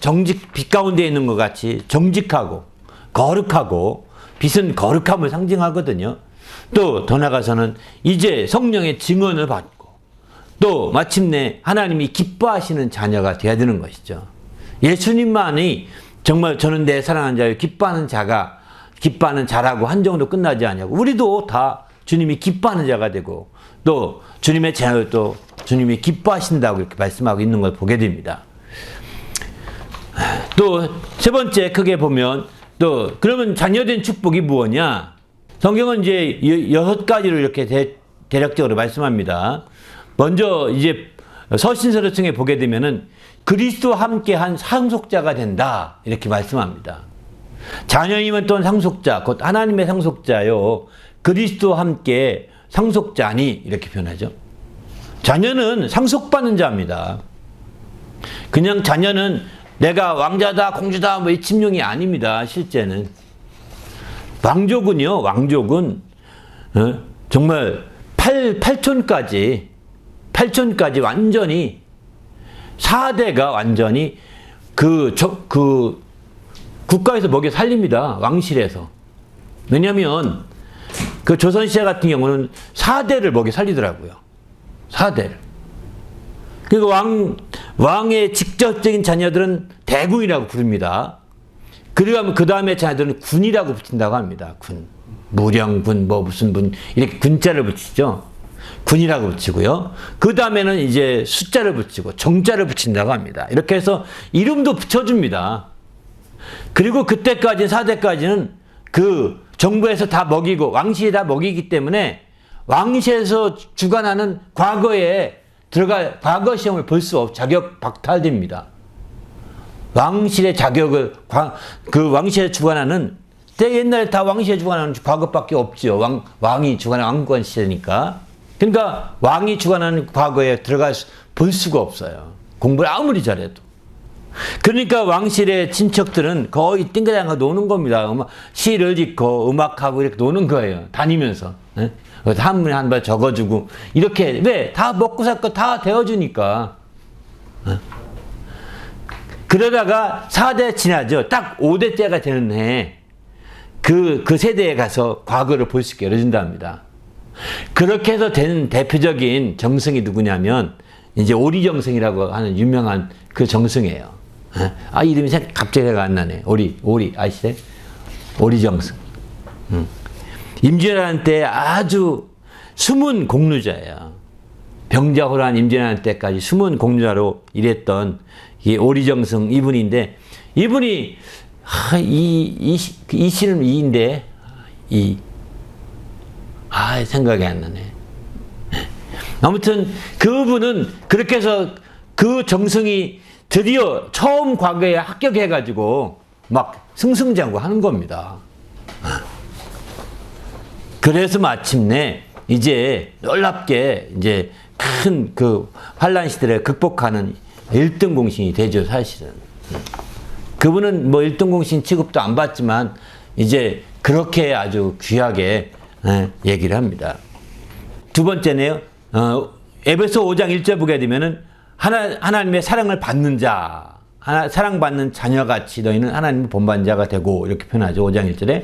빛 가운데 있는 것 같이 정직하고 거룩하고, 빛은 거룩함을 상징하거든요. 또 더 나아가서는 이제 성령의 증언을 받고, 또 마침내 하나님이 기뻐하시는 자녀가 되어야 되는 것이죠. 예수님만이 정말 저는 내 사랑하는 자요 기뻐하는 자라고 한정도 끝나지 않냐고, 우리도 다 주님이 기뻐하는 자가 되고, 또 주님의 자녀를 또 주님이 기뻐하신다고 이렇게 말씀하고 있는 걸 보게 됩니다. 또 세 번째 크게 보면, 또 그러면 자녀된 축복이 무엇이냐? 성경은 이제 6가지로 이렇게 대략적으로 말씀합니다. 먼저 이제 서신서를 통해 보게 되면은 그리스도와 함께한 상속자가 된다, 이렇게 말씀합니다. 자녀이면 또한 상속자, 곧 하나님의 상속자요 그리스도와 함께 상속자니, 이렇게 표현하죠. 자녀는 상속받는 자입니다. 그냥 자녀는 내가 왕자다 공주다 뭐 이 침용이 아닙니다. 실제는 왕족은 정말 8촌까지 완전히 4대가 완전히 그 국가에서 먹여 살립니다. 왕실에서. 왜냐하면 그 조선시대 같은 경우는 4대를 먹여 살리더라고요. 4대를. 그리고 왕의 직접적인 자녀들은 대군이라고 부릅니다. 그리고 그 다음에 자녀들은 군이라고 붙인다고 합니다. 군. 무령군, 뭐 무슨 군, 이렇게 군자를 붙이죠. 군이라고 붙이고요. 그 다음에는 이제 숫자를 붙이고 정자를 붙인다고 합니다. 이렇게 해서 이름도 붙여줍니다. 그리고 그때까지 4대까지는 그 정부에서 다 먹이고 왕실이 다 먹이기 때문에 왕실에서 주관하는 과거에 과거 시험을 볼 수 없고 자격 박탈됩니다. 왕실의 자격을 그 왕실에 주관하는, 옛날에 다 왕실에 주관하는 과거밖에 없죠. 왕이 주관하는 왕권 시대니까. 그러니까 왕이 주관하는 과거에 볼 수가 없어요. 공부를 아무리 잘해도. 그러니까 왕실의 친척들은 거의 띵그랑가 노는 겁니다. 시를 읽고 음악하고 이렇게 노는 거예요. 다니면서. 한문에 한 발 적어주고 이렇게. 왜? 다 먹고 살 거 다 되어주니까. 그러다가 4대 지나죠. 딱 5대째가 되는 해 그 세대에 가서 과거를 볼 수 있게 열어준답니다. 그렇게 해서 된 대표적인 정승이 누구냐면 이제 오리정승이라고 하는 유명한 그 정승이에요. 아, 이름이 갑자기 생각 안 나네. 오리, 아시죠? 오리정승. 임진왜란 때 아주 숨은 공루자예요. 병자호란 임진왜란 때까지 숨은 공루자로 일했던 이 오리정승 이분인데, 이분이, 이 씨는 이인데, 생각이 안 나네. 아무튼 그분은 그렇게 해서 그 정승이 드디어 처음 과거에 합격해가지고 막 승승장구 하는 겁니다. 그래서 마침내 이제 놀랍게 이제 큰 그 환란 시대를 극복하는 1등 공신이 되죠, 사실은. 그분은 뭐 1등 공신 취급도 안 받지만 이제 그렇게 아주 귀하게 얘기를 합니다. 두 번째네요. 에베소 5장 1절 보게 되면은 하나님의 사랑을 받는 자, 사랑받는 자녀같이 너희는 하나님의 본받자가 되고, 이렇게 표현하죠. 5장 1절에.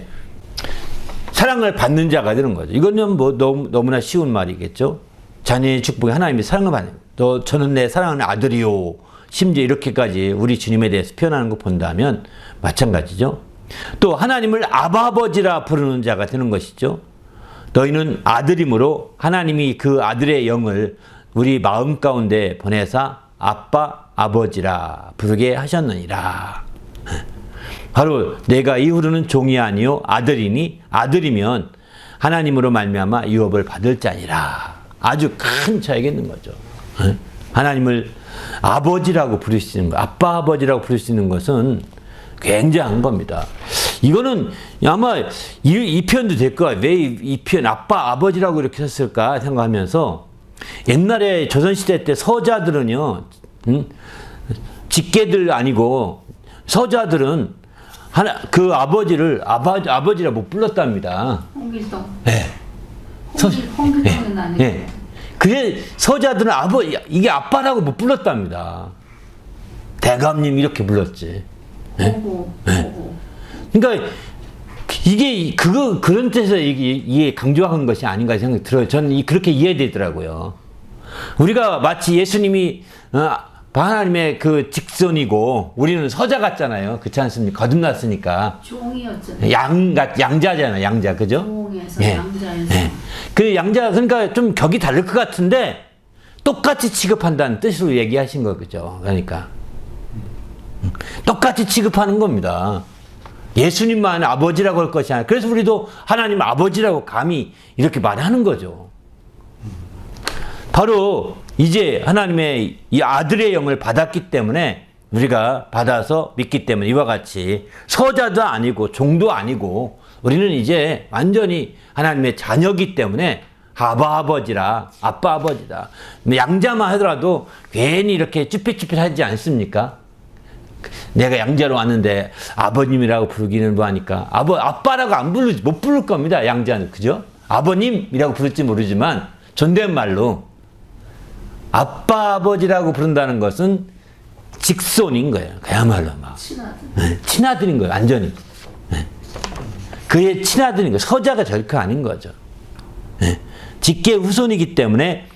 사랑을 받는 자가 되는 거죠. 이거는 뭐 너무나 쉬운 말이겠죠. 자녀의 축복이 하나님의 사랑을 받는, 또 저는 내 사랑하는 아들이요. 심지어 이렇게까지 우리 주님에 대해서 표현하는 거 본다면 마찬가지죠. 또 하나님을 아버지라 부르는 자가 되는 것이죠. 너희는 아들이므로 하나님이 그 아들의 영을 우리 마음 가운데 보내사 아빠, 아버지라 부르게 하셨느니라. 바로 내가 이후로는 종이 아니요 아들이니, 아들이면 하나님으로 말미암아 유업을 받을 자니라. 아주 큰 차이가 있는 거죠. 하나님을 아버지라고 부를 수 있는 것, 아빠, 아버지라고 부를 수 있는 것은 굉장한 겁니다. 이거는 아마 이 표현도 될 거야. 왜 이 표현 아빠, 아버지라고 이렇게 썼을까 생각하면서, 옛날에 조선시대 때 서자들은요, 직계들 아니고 서자들은 그 아버지를 아버지라 못 불렀답니다. 홍길동. 네. 홍길동은 아니고. 네. 그게 서자들은 이게 아빠라고 못 불렀답니다. 대감님 이렇게 불렀지. 오고. 그러니까 이게 그런 뜻에서 이게 강조한 것이 아닌가 생각이 들어요. 저는 그렇게 이해되더라고요. 우리가 마치 예수님이 하나님의 그 직선이고 우리는 서자 같잖아요. 그렇지 않습니까? 거듭났으니까. 종이었죠. 양자잖아요. 양자, 그죠? 종에서 양자에서. 그 양자, 그러니까 좀 격이 다를 것 같은데 똑같이 취급한다는 뜻으로 얘기하신 거죠. 그러니까 똑같이 취급하는 겁니다. 예수님만 아버지라고 할 것이 아니라, 그래서 우리도 하나님 아버지라고 감히 이렇게 말하는 거죠. 바로 이제 하나님의 이 아들의 영을 받았기 때문에, 우리가 받아서 믿기 때문에 이와 같이 서자도 아니고 종도 아니고 우리는 이제 완전히 하나님의 자녀이기 때문에 아버지라, 아빠, 아버지다. 양자만 하더라도 괜히 이렇게 쭈삣쭈삣하지 않습니까? 내가 양자로 왔는데 아버님이라고 부르기는 뭐하니까 아빠라고 못 부를 겁니다. 양자는, 그죠? 아버님이라고 부를지 모르지만 존댓말로 아빠, 아버지라고 부른다는 것은 직손인 거예요. 그야말로 막 친아들인 거예요. 완전히. 그의 친아들인 거예요. 서자가 절대 아닌 거죠. 직계 후손이기 때문에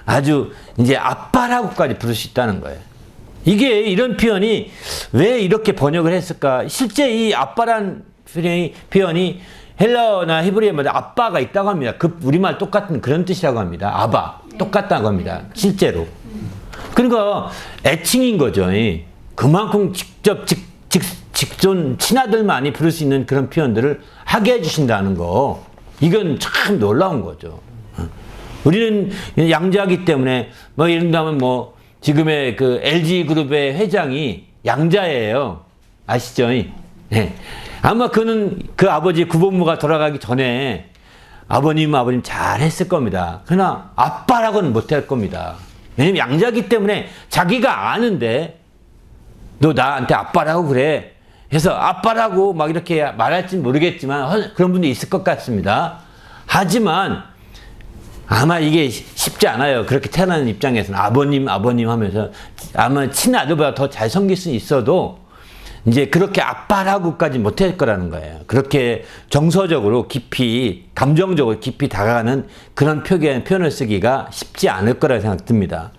아주 이제 아빠라고까지 부를 수 있다는 거예요. 이게 이런 표현이 왜 이렇게 번역을 했을까? 실제 이 아빠란 표현이 헬라어나 히브리어마다 아빠가 있다고 합니다. 그 우리말 똑같은 그런 뜻이라고 합니다. 아바. 똑같다고 합니다. 실제로. 그러니까 애칭인 거죠. 그만큼 직접 직존 친아들만이 부를 수 있는 그런 표현들을 하게 해주신다는 거. 이건 참 놀라운 거죠. 우리는 양자이기 때문에 뭐 이런다면 뭐 지금의 그 LG그룹의 회장이 양자예요. 아시죠? 네. 아마 그는 그 아버지 구본무가 돌아가기 전에 아버님 잘 했을 겁니다. 그러나 아빠라고는 못할 겁니다. 왜냐면 양자이기 때문에 자기가 아는데 너 나한테 아빠라고 그래 해서 아빠라고 막 이렇게 말할지는 모르겠지만 그런 분도 있을 것 같습니다. 하지만 아마 이게 쉽지 않아요. 그렇게 태어나는 입장에서는 아버님 하면서 아마 친아들보다 더 잘 섬길 수 있어도 이제 그렇게 아빠라고까지 못할 거라는 거예요. 그렇게 정서적으로 깊이, 감정적으로 깊이 다가가는 그런 표현을 쓰기가 쉽지 않을 거라고 생각됩니다.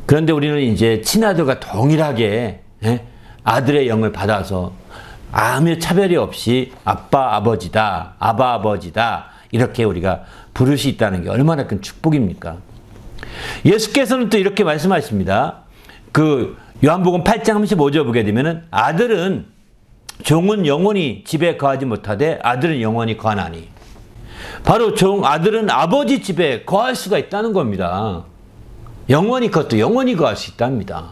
그런데 우리는 이제 친아들과 동일하게 아들의 영을 받아서 아무 차별이 없이 아빠 아버지다, 아바 아버지다 이렇게 우리가 부를 수 있다는 게 얼마나 큰 축복입니까? 예수께서는 또 이렇게 말씀하십니다. 그 요한복음 8장 35절 보게 되면은 아들은 종은 영원히 집에 거하지 못하되 아들은 영원히 거하나니. 바로 아들은 아버지 집에 거할 수가 있다는 겁니다. 영원히 그것도 영원히 거할 수 있답니다.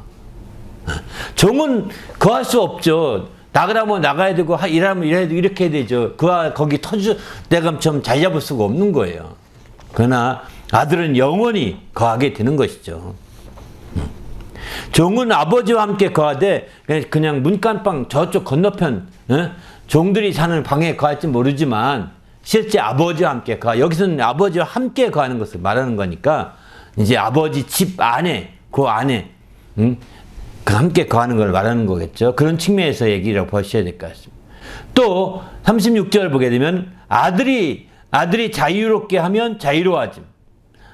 종은 거할 수 없죠. 나가라면 나가야 되고 일하면 일해야 되고 이렇게 해야 되죠. 거기 터줏대감처럼 자리 잡을 수가 없는 거예요. 그러나 아들은 영원히 거하게 되는 것이죠. 종은 아버지와 함께 거하되 그냥 문간방 저쪽 건너편 종들이 사는 방에 거할지 모르지만 실제 아버지와 함께 여기서는 아버지와 함께 거하는 것을 말하는 거니까 이제 아버지 집 안에 그 안에 함께 거하는 걸 말하는 거겠죠. 그런 측면에서 얘기라고 보셔야 될 것 같습니다. 또 36절 보게 되면 아들이 자유롭게 하면 자유로워하지.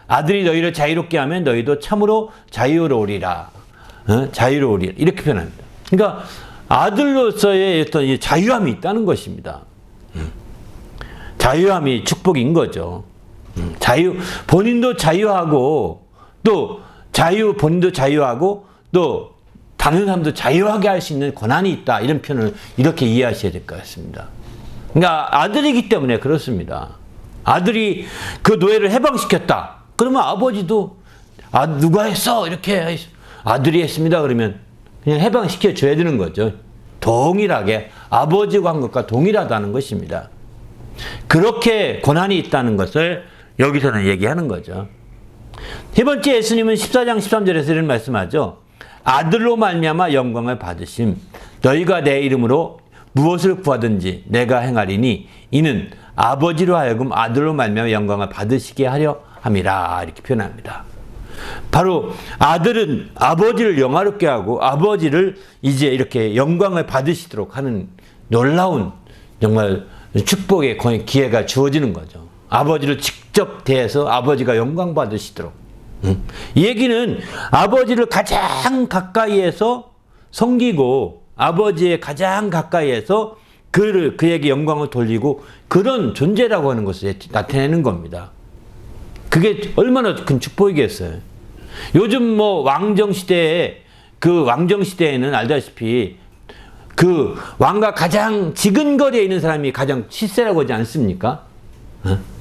아들이 너희를 자유롭게 하면 너희도 참으로 자유로우리라. 자유로우리라. 이렇게 표현합니다. 그러니까 아들로서의 어떤 자유함이 있다는 것입니다. 자유함이 축복인 거죠. 본인도 자유하고 본인도 자유하고 또 다른 사람도 자유하게 할 수 있는 권한이 있다. 이런 표현을 이렇게 이해하셔야 될 것 같습니다. 그러니까 아들이기 때문에 그렇습니다. 아들이 그 노예를 해방시켰다. 그러면 아버지도 누가 했어? 이렇게 아들이 했습니다. 그러면 그냥 해방시켜 줘야 되는 거죠. 동일하게 아버지가 한 것과 동일하다는 것입니다. 그렇게 권한이 있다는 것을 여기서는 얘기하는 거죠. 세 번째 예수님은 14장 13절에서 이런 말씀하죠. 아들로 말미암아 영광을 받으심. 너희가 내 이름으로 무엇을 구하든지 내가 행하리니 이는 아버지로 하여금 아들로 말미암아 영광을 받으시게 하려 함이라. 이렇게 표현합니다. 바로 아들은 아버지를 영화롭게 하고 아버지를 이제 이렇게 영광을 받으시도록 하는 놀라운 정말 축복의 기회가 주어지는 거죠. 아버지를 직접 대해서 아버지가 영광 받으시도록. 이 얘기는 아버지를 가장 가까이에서 섬기고 아버지의 가장 가까이에서 그에게 영광을 돌리고 그런 존재라고 하는 것을 나타내는 겁니다. 그게 얼마나 큰 축복이겠어요. 요즘 왕정시대에 왕정시대에는 알다시피 그 왕과 가장 지근거리에 있는 사람이 가장 실세라고 하지 않습니까?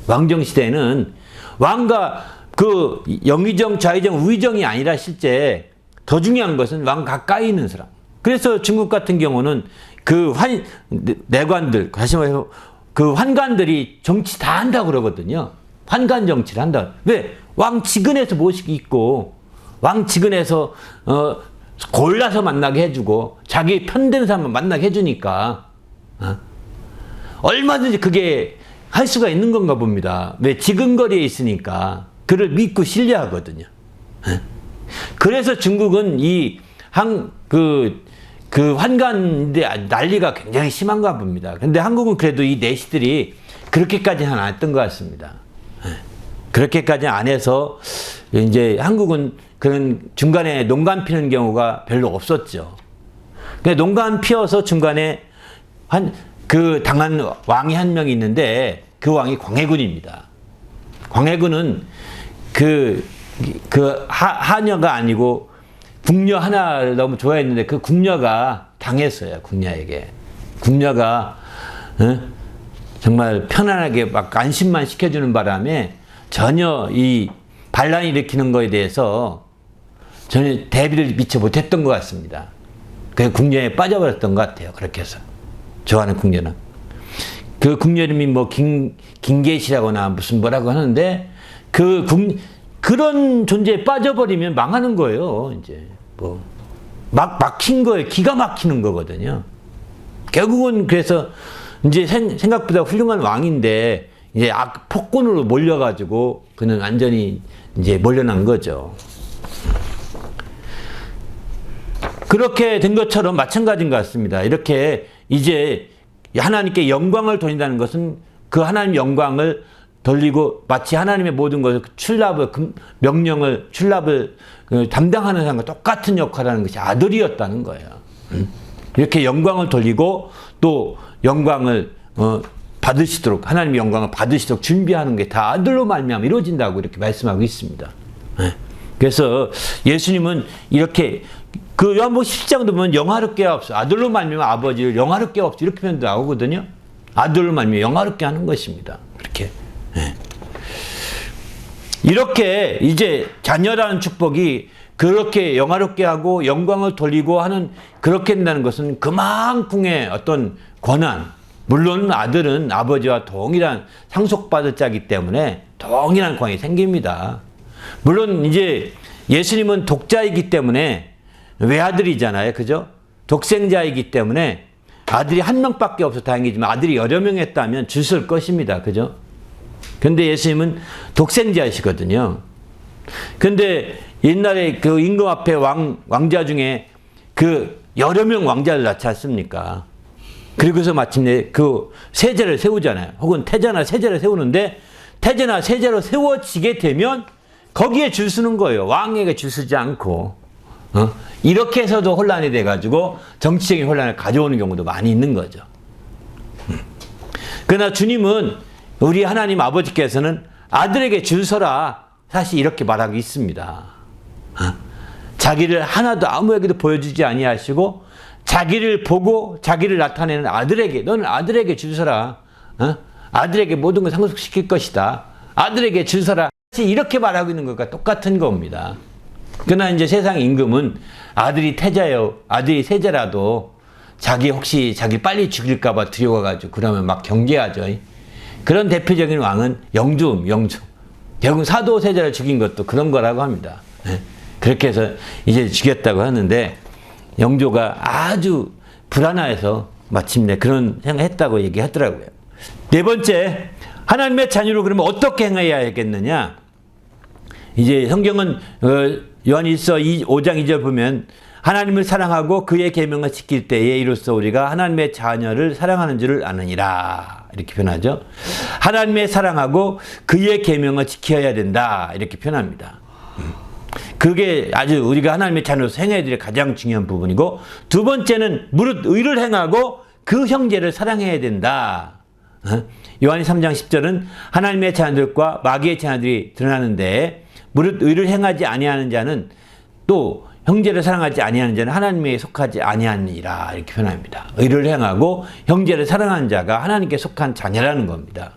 왕정시대에는 왕과 그 영의정, 좌의정, 우의정이 아니라 실제 더 중요한 것은 왕 가까이 있는 사람. 그래서 중국 같은 경우는 내관들, 다시 말해서 그 환관들이 정치 다 한다고 그러거든요. 환관 정치를 한다. 왜? 왕 지근에서 모시기 있고, 왕 지근에서, 골라서 만나게 해주고, 자기 편된 사람만 만나게 해주니까, 얼마든지 그게 할 수가 있는 건가 봅니다. 왜? 지근거리에 있으니까. 그를 믿고 신뢰하거든요. 그래서 중국은 환관의 난리가 굉장히 심한가 봅니다. 근데 한국은 그래도 이 내시들이 그렇게까지는 안 했던 것 같습니다. 그렇게까지 안 해서 이제 한국은 그런 중간에 농간 피는 경우가 별로 없었죠. 농간 피어서 중간에 당한 왕이 한 명이 있는데 그 왕이 광해군입니다. 광해군은 하녀가 아니고 궁녀 하나를 너무 좋아했는데 그 궁녀가 당했어요. 궁녀에게. 궁녀가 정말 편안하게 막 안심만 시켜주는 바람에 전혀 이 반란을 일으키는 거에 대해서 전혀 대비를 미처 못했던 것 같습니다. 그 궁녀에 빠져버렸던 것 같아요. 그렇게 해서. 좋아하는 궁녀는. 그 궁녀 이름이 김계시라거나 무슨 뭐라고 하는데 그런 존재에 빠져버리면 망하는 거예요. 이제 막힌 거예요. 기가 막히는 거거든요. 결국은 그래서 이제 생각보다 훌륭한 왕인데 이제 폭군으로 몰려가지고 그는 완전히 이제 몰려난 거죠. 그렇게 된 것처럼 마찬가지인 것 같습니다. 이렇게 이제 하나님께 영광을 돌린다는 것은 그 하나님 영광을 돌리고 마치 하나님의 모든 것을 명령을 출납을 담당하는 사람과 똑같은 역할을 하는 것이 아들이었다는 거예요. 이렇게 영광을 돌리고 또 영광을 받으시도록 하나님의 영광을 받으시도록 준비하는 게 다 아들로 말미암아 이루어진다고 이렇게 말씀하고 있습니다. 그래서 예수님은 이렇게 그 요한복음 17장도 보면 영화롭게 하옵소서 아들로 말미암아 아버지를 영화롭게 하옵소서 이렇게 표현도 나오거든요. 아들로 말미암아 영화롭게 하는 것입니다. 그렇게 이렇게 이제 자녀라는 축복이 그렇게 영화롭게 하고 영광을 돌리고 하는 그렇게 된다는 것은 그만큼의 어떤 권한, 물론 아들은 아버지와 동일한 상속받을 자이기 때문에 동일한 권한이 생깁니다. 물론 이제 예수님은 독자이기 때문에 외아들이잖아요. 그죠? 독생자이기 때문에 아들이 한 명밖에 없어 다행이지만 아들이 여러 명 했다면 줄 설 것입니다. 그죠? 근데 예수님은 독생자이시거든요. 근데 옛날에 그 임금 앞에 왕자 중에 그 여러 명 왕자를 낳지 않습니까? 그리고서 마침내 그 세제를 세우잖아요. 혹은 태자나 세제를 세우는데 태자나 세제로 세워지게 되면 거기에 줄 서는 거예요. 왕에게 줄 서지 않고. 이렇게 해서도 혼란이 돼가지고 정치적인 혼란을 가져오는 경우도 많이 있는 거죠. 그러나 주님은 우리 하나님 아버지께서는 아들에게 줄 서라 사실 이렇게 말하고 있습니다. 자기를 하나도 아무에게도 보여주지 아니하시고 자기를 보고 자기를 나타내는 아들에게 너는 아들에게 줄 서라. 아들에게 모든 걸 상속시킬 것이다. 아들에게 줄 서라. 사실 이렇게 말하고 있는 것과 똑같은 겁니다. 그러나 이제 세상 임금은 아들이 태자요, 아들이 세자라도 혹시 자기 빨리 죽일까봐 두려워가지고 그러면 막 경계하죠. 그런 대표적인 왕은 영주. 결국 사도 세자를 죽인 것도 그런 거라고 합니다. 그렇게 해서 이제 죽였다고 하는데 영조가 아주 불안해서 마침내 그런 생각했다고 얘기하더라고요. 네 번째, 하나님의 자녀로 그러면 어떻게 행해야겠느냐? 이제 성경은 요한일서 5장 2절 보면 하나님을 사랑하고 그의 계명을 지킬 때에 이로써 우리가 하나님의 자녀를 사랑하는 줄을 아느니라 이렇게 표현하죠. 하나님의 사랑하고 그의 계명을 지켜야 된다 이렇게 표현합니다. 그게 아주 우리가 하나님의 자녀로서 행해야 될 가장 중요한 부분이고 두 번째는 무릇 의를 행하고 그 형제를 사랑해야 된다. 요한이 3장 10절은 하나님의 자녀들과 마귀의 자녀들이 드러나는데 무릇 의를 행하지 아니하는 자는 또 형제를 사랑하지 아니하는 자는 하나님에 속하지 아니하니라 이렇게 표현합니다. 의를 행하고 형제를 사랑하는 자가 하나님께 속한 자녀라는 겁니다.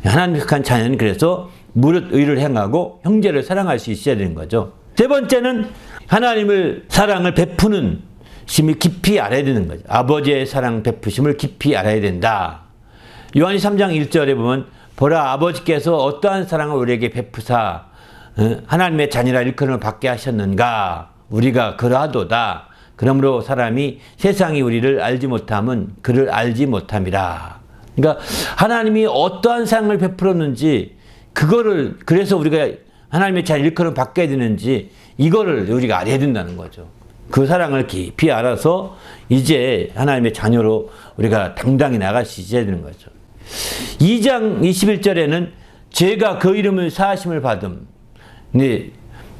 하나님께 속한 자녀는 그래서 무릇 의를 행하고 형제를 사랑할 수 있어야 되는 거죠. 세 번째는 하나님을 사랑을 베푸는 심을 깊이 알아야 되는 거죠. 아버지의 사랑 베푸심을 깊이 알아야 된다. 요한이 3장 1절에 보면 보라 아버지께서 어떠한 사랑을 우리에게 베푸사 하나님의 자녀라 일컬음을 받게 하셨는가 우리가 그러하도다. 그러므로 사람이 세상이 우리를 알지 못함은 그를 알지 못함이라. 그러니까 하나님이 어떠한 사랑을 베풀었는지 그거를 그래서 우리가 하나님의 자녀 일컬음을 받게 되는지 이거를 우리가 알아야 된다는 거죠. 그 사랑을 깊이 알아서 이제 하나님의 자녀로 우리가 당당히 나갈 수 있어야 되는 거죠. 2장 21절에는 죄가 그 이름을 사하심을 받음. 네,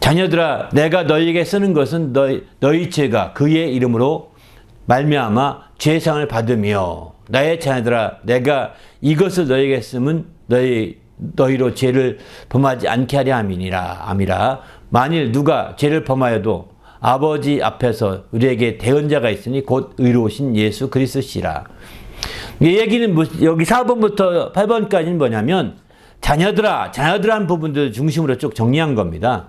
자녀들아 내가 너희에게 쓰는 것은 너희 죄가 그의 이름으로 말미암아 죄상을 받으며 나의 자녀들아 내가 이것을 너희에게 쓰면 너희로 죄를 범하지 않게 하려 함이라. 만일 누가 죄를 범하여도 아버지 앞에서 우리에게 대언자가 있으니 곧 의로우신 예수 그리스도시라. 이 얘기는 여기 4번부터 8번까지는 뭐냐면 자녀들한 부분들 중심으로 쭉 정리한 겁니다.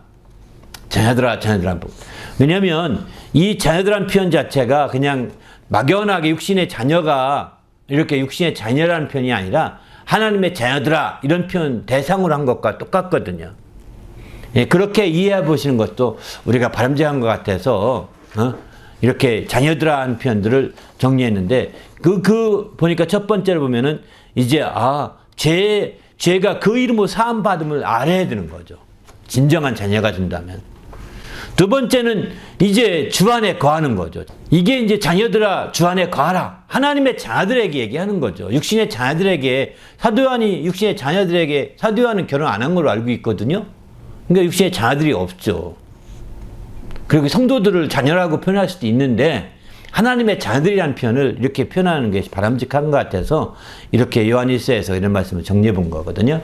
자녀들한 부분. 왜냐하면 이 자녀들한 표현 자체가 그냥 막연하게 육신의 자녀가 이렇게 육신의 자녀라는 표현이 아니라 하나님의 자녀들아 이런 표현 대상으로 한 것과 똑같거든요. 예, 그렇게 이해해 보시는 것도 우리가 바람직한 것 같아서 이렇게 자녀들아 한 표현들을 정리했는데 보니까 첫 번째로 보면은 이제 죄가 그 이름으로 사함 받음을 알아야 되는 거죠. 진정한 자녀가 된다면. 두 번째는 이제 주 안에 거하는 거죠. 이게 이제 자녀들아 주 안에 거하라. 하나님의 자녀들에게 얘기하는 거죠. 육신의 자녀들에게 사도 요한이 육신의 자녀들에게 사도 요한은 결혼 안 한 걸로 알고 있거든요. 그러니까 육신의 자녀들이 없죠. 그리고 성도들을 자녀라고 표현할 수도 있는데 하나님의 자녀들이라는 표현을 이렇게 표현하는 것이 바람직한 것 같아서 이렇게 요한일서에서 이런 말씀을 정리해 본 거거든요.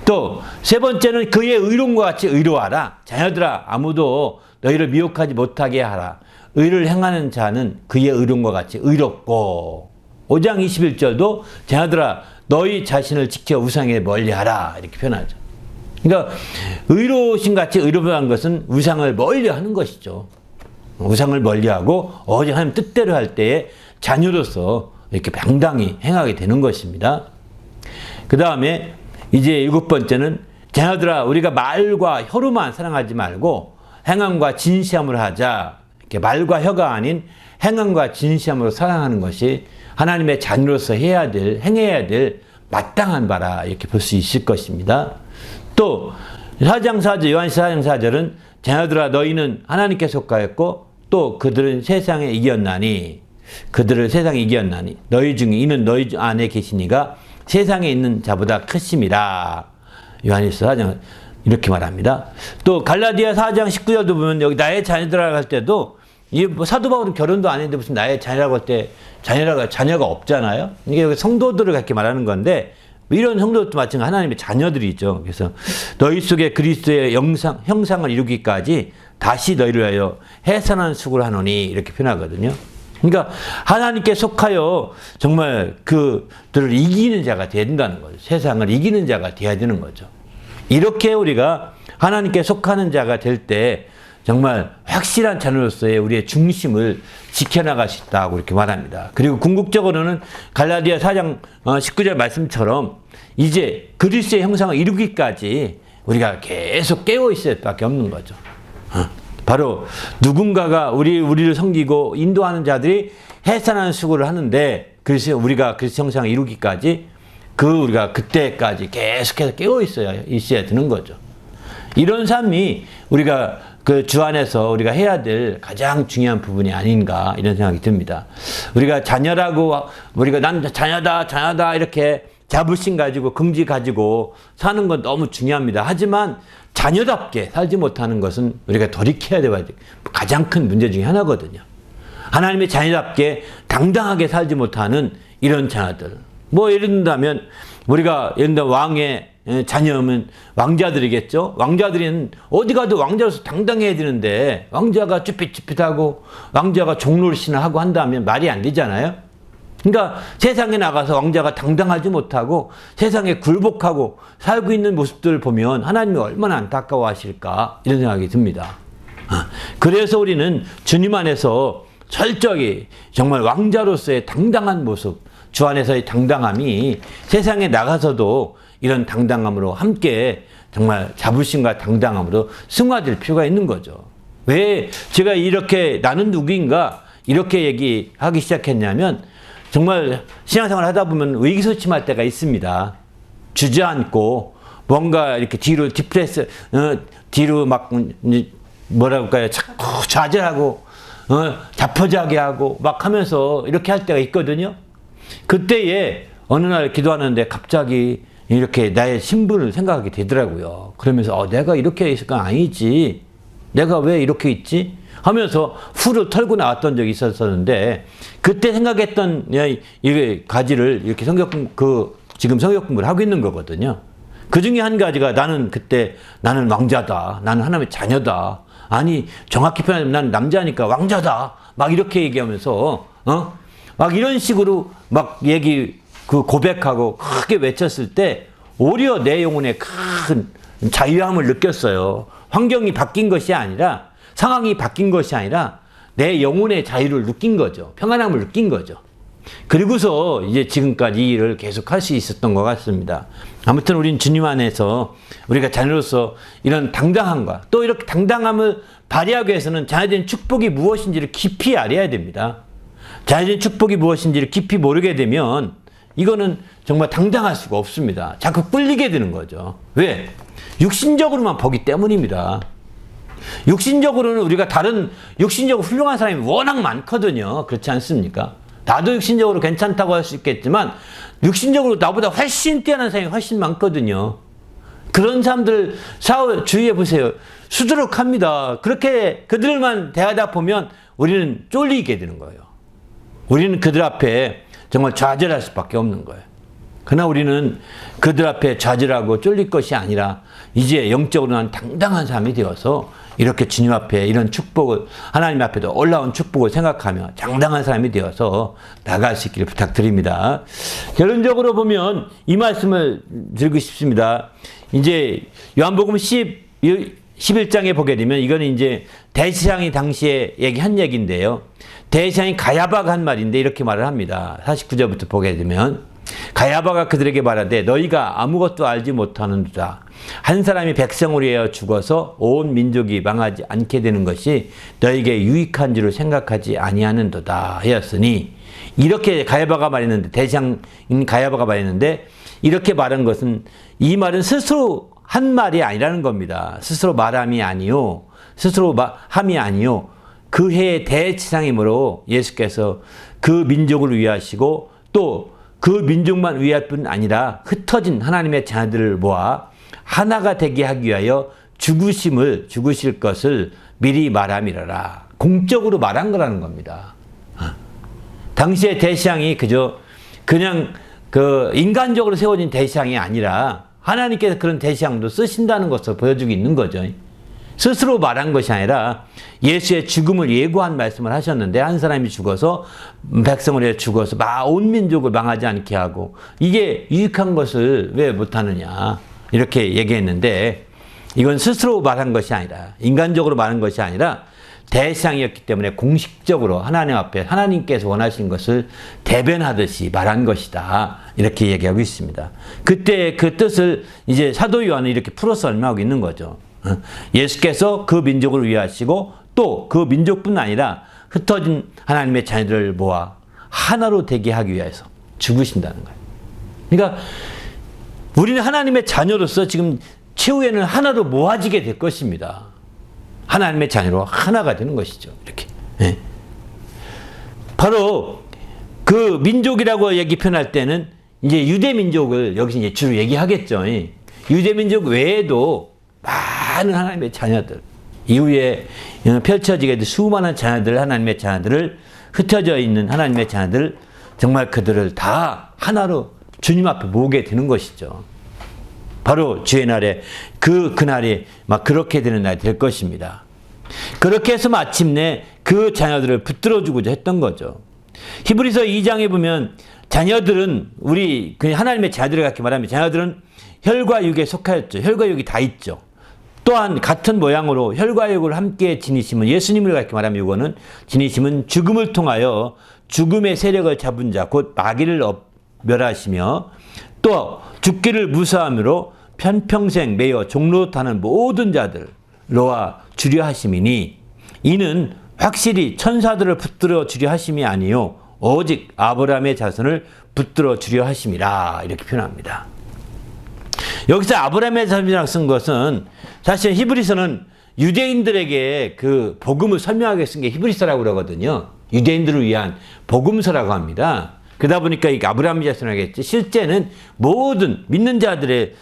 또 세 번째는 그의 의로움과 같이 의로하라. 자녀들아 아무도 너희를 미혹하지 못하게 하라. 의를 행하는 자는 그의 의로움과 같이 의롭고 5장 21절도 자녀들아 너희 자신을 지켜 우상에 멀리하라 이렇게 표현하죠. 그러니까 의로우신 같이 의롭다는 것은 우상을 멀리하는 것이죠. 우상을 멀리하고 오직 하나님 뜻대로 할 때에 자녀로서 이렇게 당당히 행하게 되는 것입니다. 그 다음에 이제 7번째는 자녀들아 우리가 말과 혀로만 사랑하지 말고 행함과 진시함으로 하자. 이렇게 말과 혀가 아닌 행함과 진시함으로 사랑하는 것이 하나님의 자녀로서 행해야 될 마땅한 바라 이렇게 볼 수 있을 것입니다. 또 4장 4절 요한일서 4장 4절은 자녀들아 너희는 하나님께 속하였고 또 그들은 세상에 이겼나니 너희 중에 이는 너희 안에 계시니가 세상에 있는 자보다 크심이라. 요한일서 4장 이렇게 말합니다. 또 갈라디아 4장 19절도 보면 여기 나의 자녀들아 할 때도 이 사도 바울은 결혼도 안 했는데 무슨 나의 자녀라고 할 때 자녀가 없잖아요. 이게 여기 성도들을 그렇게 말하는 건데 이런 성도들도 마찬가지로 하나님의 자녀들이죠. 그래서 너희 속에 그리스도의 형상을 이루기까지 다시 너희를 위하여 해산한 수고를 하노니 이렇게 표현하거든요. 그러니까 하나님께 속하여 정말 그들을 이기는 자가 돼야 된다는 거죠. 세상을 이기는 자가 돼야 되는 거죠. 이렇게 우리가 하나님께 속하는 자가 될 때 정말 확실한 자녀로서의 우리의 중심을 지켜나갈 수 있다고 이렇게 말합니다. 그리고 궁극적으로는 갈라디아 4장 19절 말씀처럼 이제 그리스도의 형상을 이루기까지 우리가 계속 깨어 있을 수밖에 없는 거죠. 바로 누군가가 우리를 섬기고 인도하는 자들이 해산하는 수고를 하는데 그래서 우리가 그리스도 형상을 이루기까지 우리가 그때까지 계속해서 깨어 있어야 되는 거죠. 이런 삶이 우리가 주 안에서 우리가 해야 될 가장 중요한 부분이 아닌가 이런 생각이 듭니다. 우리가 자녀라고 우리가 난 자녀다 이렇게 자부심 가지고 긍지 가지고 사는 건 너무 중요합니다. 하지만 자녀답게 살지 못하는 것은 우리가 돌이켜야 될 가장 큰 문제 중에 하나거든요. 하나님의 자녀답게 당당하게 살지 못하는 이런 자녀들. 예를 든다면 우리가 예를 들어 왕의 자녀면 왕자들이겠죠. 왕자들은 어디 가도 왕자로서 당당해야 되는데 왕자가 쭈삣쭈삣하고 왕자가 종노릇이나 하고 한다면 말이 안 되잖아요. 그러니까 세상에 나가서 왕자가 당당하지 못하고 세상에 굴복하고 살고 있는 모습들을 보면 하나님이 얼마나 안타까워하실까 이런 생각이 듭니다. 그래서 우리는 주님 안에서 철저히 정말 왕자로서의 당당한 모습, 주 안에서의 당당함이 세상에 나가서도 이런 당당함으로 함께 정말 자부심과 당당함으로 승화될 필요가 있는 거죠. 왜 제가 이렇게 나는 누구인가 이렇게 얘기하기 시작했냐면 정말 신앙생활 하다 보면 의기소침할 때가 있습니다. 주저앉고 뭔가 이렇게 뒤로 뒤로 막 뭐라고 할까요? 자꾸 좌절하고 자포자기 하고 막 하면서 이렇게 할 때가 있거든요. 그때에 어느 날 기도하는데 갑자기 이렇게 나의 신분을 생각하게 되더라고요. 그러면서 내가 이렇게 있을 건 아니지. 내가 왜 이렇게 있지? 하면서 후를 털고 나왔던 적이 있었는데 그때 생각했던 이 가지를 이렇게 지금 성경 공부를 하고 있는 거거든요. 그 중에 한 가지가 나는 왕자다. 나는 하나님의 자녀다. 아니 정확히 표현하면 나는 남자니까 왕자다. 막 이렇게 얘기하면서 막 이런 식으로 막 고백하고 크게 외쳤을 때 오히려 내 영혼에 큰 자유함을 느꼈어요. 환경이 바뀐 것이 아니라 상황이 바뀐 것이 아니라 내 영혼의 자유를 느낀 거죠. 평안함을 느낀 거죠. 그리고서 이제 지금까지 이 일을 계속 할 수 있었던 것 같습니다. 아무튼 우린 주님 안에서 우리가 자녀로서 이런 당당함과 또 이렇게 당당함을 발휘하기 위해서는 자녀된 축복이 무엇인지를 깊이 알아야 됩니다. 자녀된 축복이 무엇인지를 깊이 모르게 되면 이거는 정말 당당할 수가 없습니다. 자꾸 끌리게 되는 거죠. 왜? 육신적으로만 보기 때문입니다. 육신적으로는 우리가 다른 육신적으로 훌륭한 사람이 워낙 많거든요. 그렇지 않습니까? 나도 육신적으로 괜찮다고 할 수 있겠지만 육신적으로 나보다 훨씬 뛰어난 사람이 훨씬 많거든요. 그런 사람들 주위에 보세요. 수두룩합니다. 그렇게 그들만 대하다 보면 우리는 쫄리게 되는 거예요. 우리는 그들 앞에 정말 좌절할 수밖에 없는 거예요. 그러나 우리는 그들 앞에 좌절하고 쫄릴 것이 아니라 이제 영적으로는 당당한 사람이 되어서 이렇게 주님 앞에 이런 축복을 하나님 앞에도 올라온 축복을 생각하며 당당한 사람이 되어서 나갈 수 있기를 부탁드립니다. 결론적으로 보면 이 말씀을 드리고 싶습니다. 이제 요한복음 11장에 보게 되면 이거는 이제 대제사장이 당시에 한 얘기인데요. 대제사장이 가야바가 한 말인데 이렇게 말을 합니다. 49절부터 보게 되면 가야바가 그들에게 말하되 너희가 아무것도 알지 못하는도다. 한 사람이 백성을 위하여 죽어서 온 민족이 망하지 않게 되는 것이 너희에게 유익한 줄을 생각하지 아니하는도다 하였으니 이렇게 가야바가 말했는데 대제사장인 가야바가 말했는데 이렇게 말한 것은 이 말은 스스로 한 말이 아니라는 겁니다. 스스로 말함이 아니요. 스스로 함이 아니요. 그 해의 대지상이므로 예수께서 그 민족을 위하시고 또 그 민족만 위할 뿐 아니라 흩어진 하나님의 자녀들을 모아 하나가 되게 하기 위하여 죽으실 것을 미리 말함이라라. 공적으로 말한 거라는 겁니다. 당시의 대시장이 그냥 인간적으로 세워진 대시장이 아니라 하나님께서 그런 대시장도 쓰신다는 것을 보여주고 있는 거죠. 스스로 말한 것이 아니라 예수의 죽음을 예고한 말씀을 하셨는데 한 사람이 죽어서 백성을 위해 죽어서 온 민족을 망하지 않게 하고 이게 유익한 것을 왜 못하느냐 이렇게 얘기했는데 이건 스스로 말한 것이 아니라 인간적으로 말한 것이 아니라 대상이었기 때문에 공식적으로 하나님 앞에 하나님께서 원하신 것을 대변하듯이 말한 것이다. 이렇게 얘기하고 있습니다. 그때 그 뜻을 이제 사도 요한은 이렇게 풀어서 설명하고 있는 거죠. 예수께서 그 민족을 위하시고 또 그 민족뿐 아니라 흩어진 하나님의 자녀들을 모아 하나로 되게 하기 위해서 죽으신다는 거예요. 그러니까 우리는 하나님의 자녀로서 지금 최후에는 하나로 모아지게 될 것입니다. 하나님의 자녀로 하나가 되는 것이죠. 이렇게. 네. 바로 그 민족이라고 표현할 때는 이제 유대 민족을 여기서 이제 주로 얘기하겠죠. 유대 민족 외에도 많은 하나님의 자녀들, 이후에 펼쳐지게 될 수많은 자녀들, 하나님의 자녀들을 흩어져 있는 하나님의 자녀들, 정말 그들을 다 하나로 주님 앞에 모으게 되는 것이죠. 바로 주의 날에 그날이 그렇게 되는 날이 될 것입니다. 그렇게 해서 마침내 그 자녀들을 붙들어주고자 했던 거죠. 히브리서 2장에 보면 자녀들은 우리 하나님의 자녀들을 그렇게 말하면 자녀들은 혈과 육에 속하였죠. 혈과 육이 다 있죠. 또한 같은 모양으로 혈과 육을 함께 지니심은 예수님을 그렇게 말하면 이거는 지니심은 죽음을 통하여 죽음의 세력을 잡은 자 곧 마귀를 멸하시며 또 죽기를 무사함으로 편평생 매여 종로타는 모든 자들 로와 주려 하심이니 이는 확실히 천사들을 붙들어 주려 하심이 아니요 오직 아브라함의 자손을 붙들어 주려 하심이라 이렇게 표현합니다. 여기서 아브라함의 자손이라고 쓴 것은 사실 히브리서는 유대인들에게 그 복음을 설명하게 쓴 게 히브리서라고 그러거든요. 유대인들을 위한 복음서라고 합니다. 그러다 보니까 이 아브라함의 자손이겠지. 실제는 모든 믿는 자들의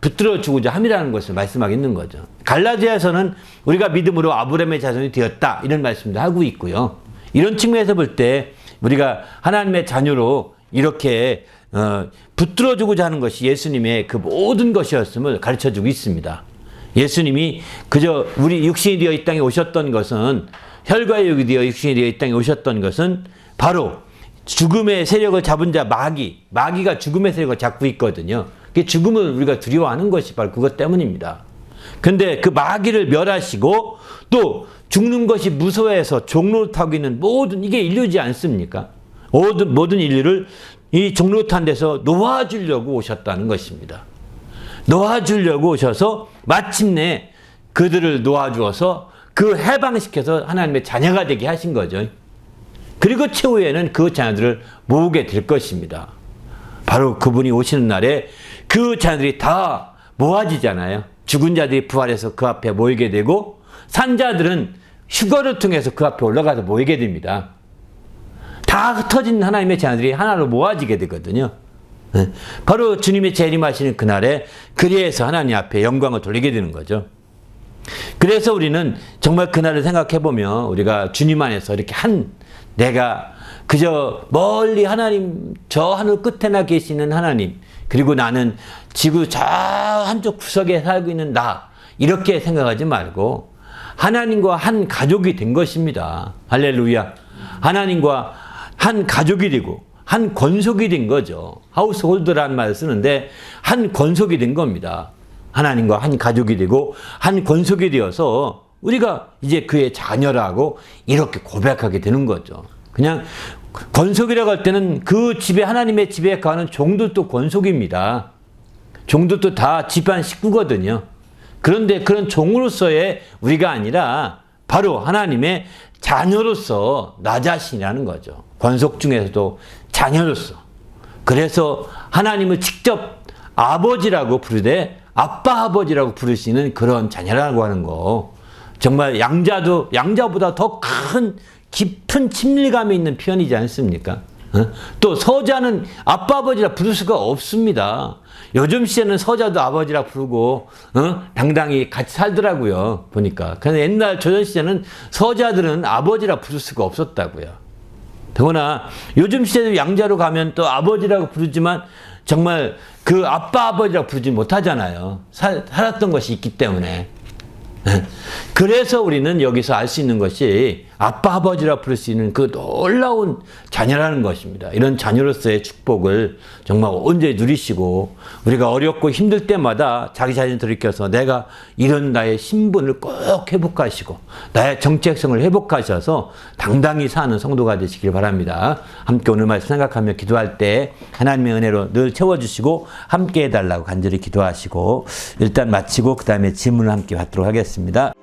붙들어 주고자 함이라는 것을 말씀하고 있는 거죠. 갈라디아서는 우리가 믿음으로 아브라함의 자손이 되었다 이런 말씀도 하고 있고요. 이런 측면에서 볼 때 우리가 하나님의 자녀로 이렇게 붙들어 주고자 하는 것이 예수님의 그 모든 것이었음을 가르쳐 주고 있습니다. 예수님이 그저 우리 육신이 되어 이 땅에 오셨던 것은 혈과 육이 되어 육신이 되어 이 땅에 오셨던 것은 바로 죽음의 세력을 잡은 자 마귀가 죽음의 세력을 잡고 있거든요. 죽음을 우리가 두려워하는 것이 바로 그것 때문입니다. 근데 그 마귀를 멸하시고 또 죽는 것이 무서워해서 종로를 타고 있는 모든 이게 인류지 않습니까? 모든 인류를 이 종로 탄 데서 놓아주려고 오셨다는 것입니다. 놓아주려고 오셔서 마침내 그들을 놓아주어서 그 해방시켜서 하나님의 자녀가 되게 하신 거죠. 그리고 최후에는 그 자녀들을 모으게 될 것입니다. 바로 그분이 오시는 날에 그 자녀들이 다 모아지잖아요. 죽은 자들이 부활해서 그 앞에 모이게 되고 산자들은 휴거를 통해서 그 앞에 올라가서 모이게 됩니다. 다 흩어진 하나님의 자녀들이 하나로 모아지게 되거든요. 바로 주님의 재림하시는 그날에 그리해서 하나님 앞에 영광을 돌리게 되는 거죠. 그래서 우리는 정말 그날을 생각해 보면 우리가 주님 안에서 이렇게 내가 그저 멀리 하나님 저 하늘 끝에나 계시는 하나님, 그리고 나는 지구 저 한쪽 구석에 살고 있는 나, 이렇게 생각하지 말고 하나님과 한 가족이 된 것입니다. 할렐루야. 하나님과 한 가족이 되고 한 권속이 된 거죠. 하우스홀드라는 말을 쓰는데 한 권속이 된 겁니다. 하나님과 한 가족이 되고 한 권속이 되어서 우리가 이제 그의 자녀라고 이렇게 고백하게 되는 거죠. 그냥 권속이라고 할 때는 그 집에, 하나님의 집에 가는 종들도 권속입니다. 종들도 다 집안 식구거든요. 그런데 그런 종으로서의 우리가 아니라 바로 하나님의 자녀로서 나 자신이라는 거죠. 권속 중에서도 자녀로서. 그래서 하나님을 직접 아버지라고 부르되 아빠 아버지라고 부르시는 그런 자녀라고 하는 거. 정말 양자보다 더 큰 깊은 친밀감이 있는 표현이지 않습니까? 또 서자는 아빠 아버지라 부를 수가 없습니다. 요즘 시대는 서자도 아버지라 부르고 당당히 같이 살더라고요. 보니까. 그래서 옛날 조선 시대는 서자들은 아버지라 부를 수가 없었다고요. 더구나 요즘 시대도 양자로 가면 또 아버지라고 부르지만 정말 그 아빠 아버지라고 부르지 못하잖아요. 살았던 것이 있기 때문에. 그래서 우리는 여기서 알 수 있는 것이 아빠 아버지라 부를 수 있는 그 놀라운 자녀라는 것입니다. 이런 자녀로서의 축복을 정말 언제 누리시고 우리가 어렵고 힘들 때마다 자기 자신을 돌이켜서 내가 이런 나의 신분을 꼭 회복하시고 나의 정체성을 회복하셔서 당당히 사는 성도가 되시길 바랍니다. 함께 오늘 말씀 생각하며 기도할 때 하나님의 은혜로 늘 채워주시고 함께 해달라고 간절히 기도하시고 일단 마치고 그 다음에 질문을 함께 받도록 하겠습니다.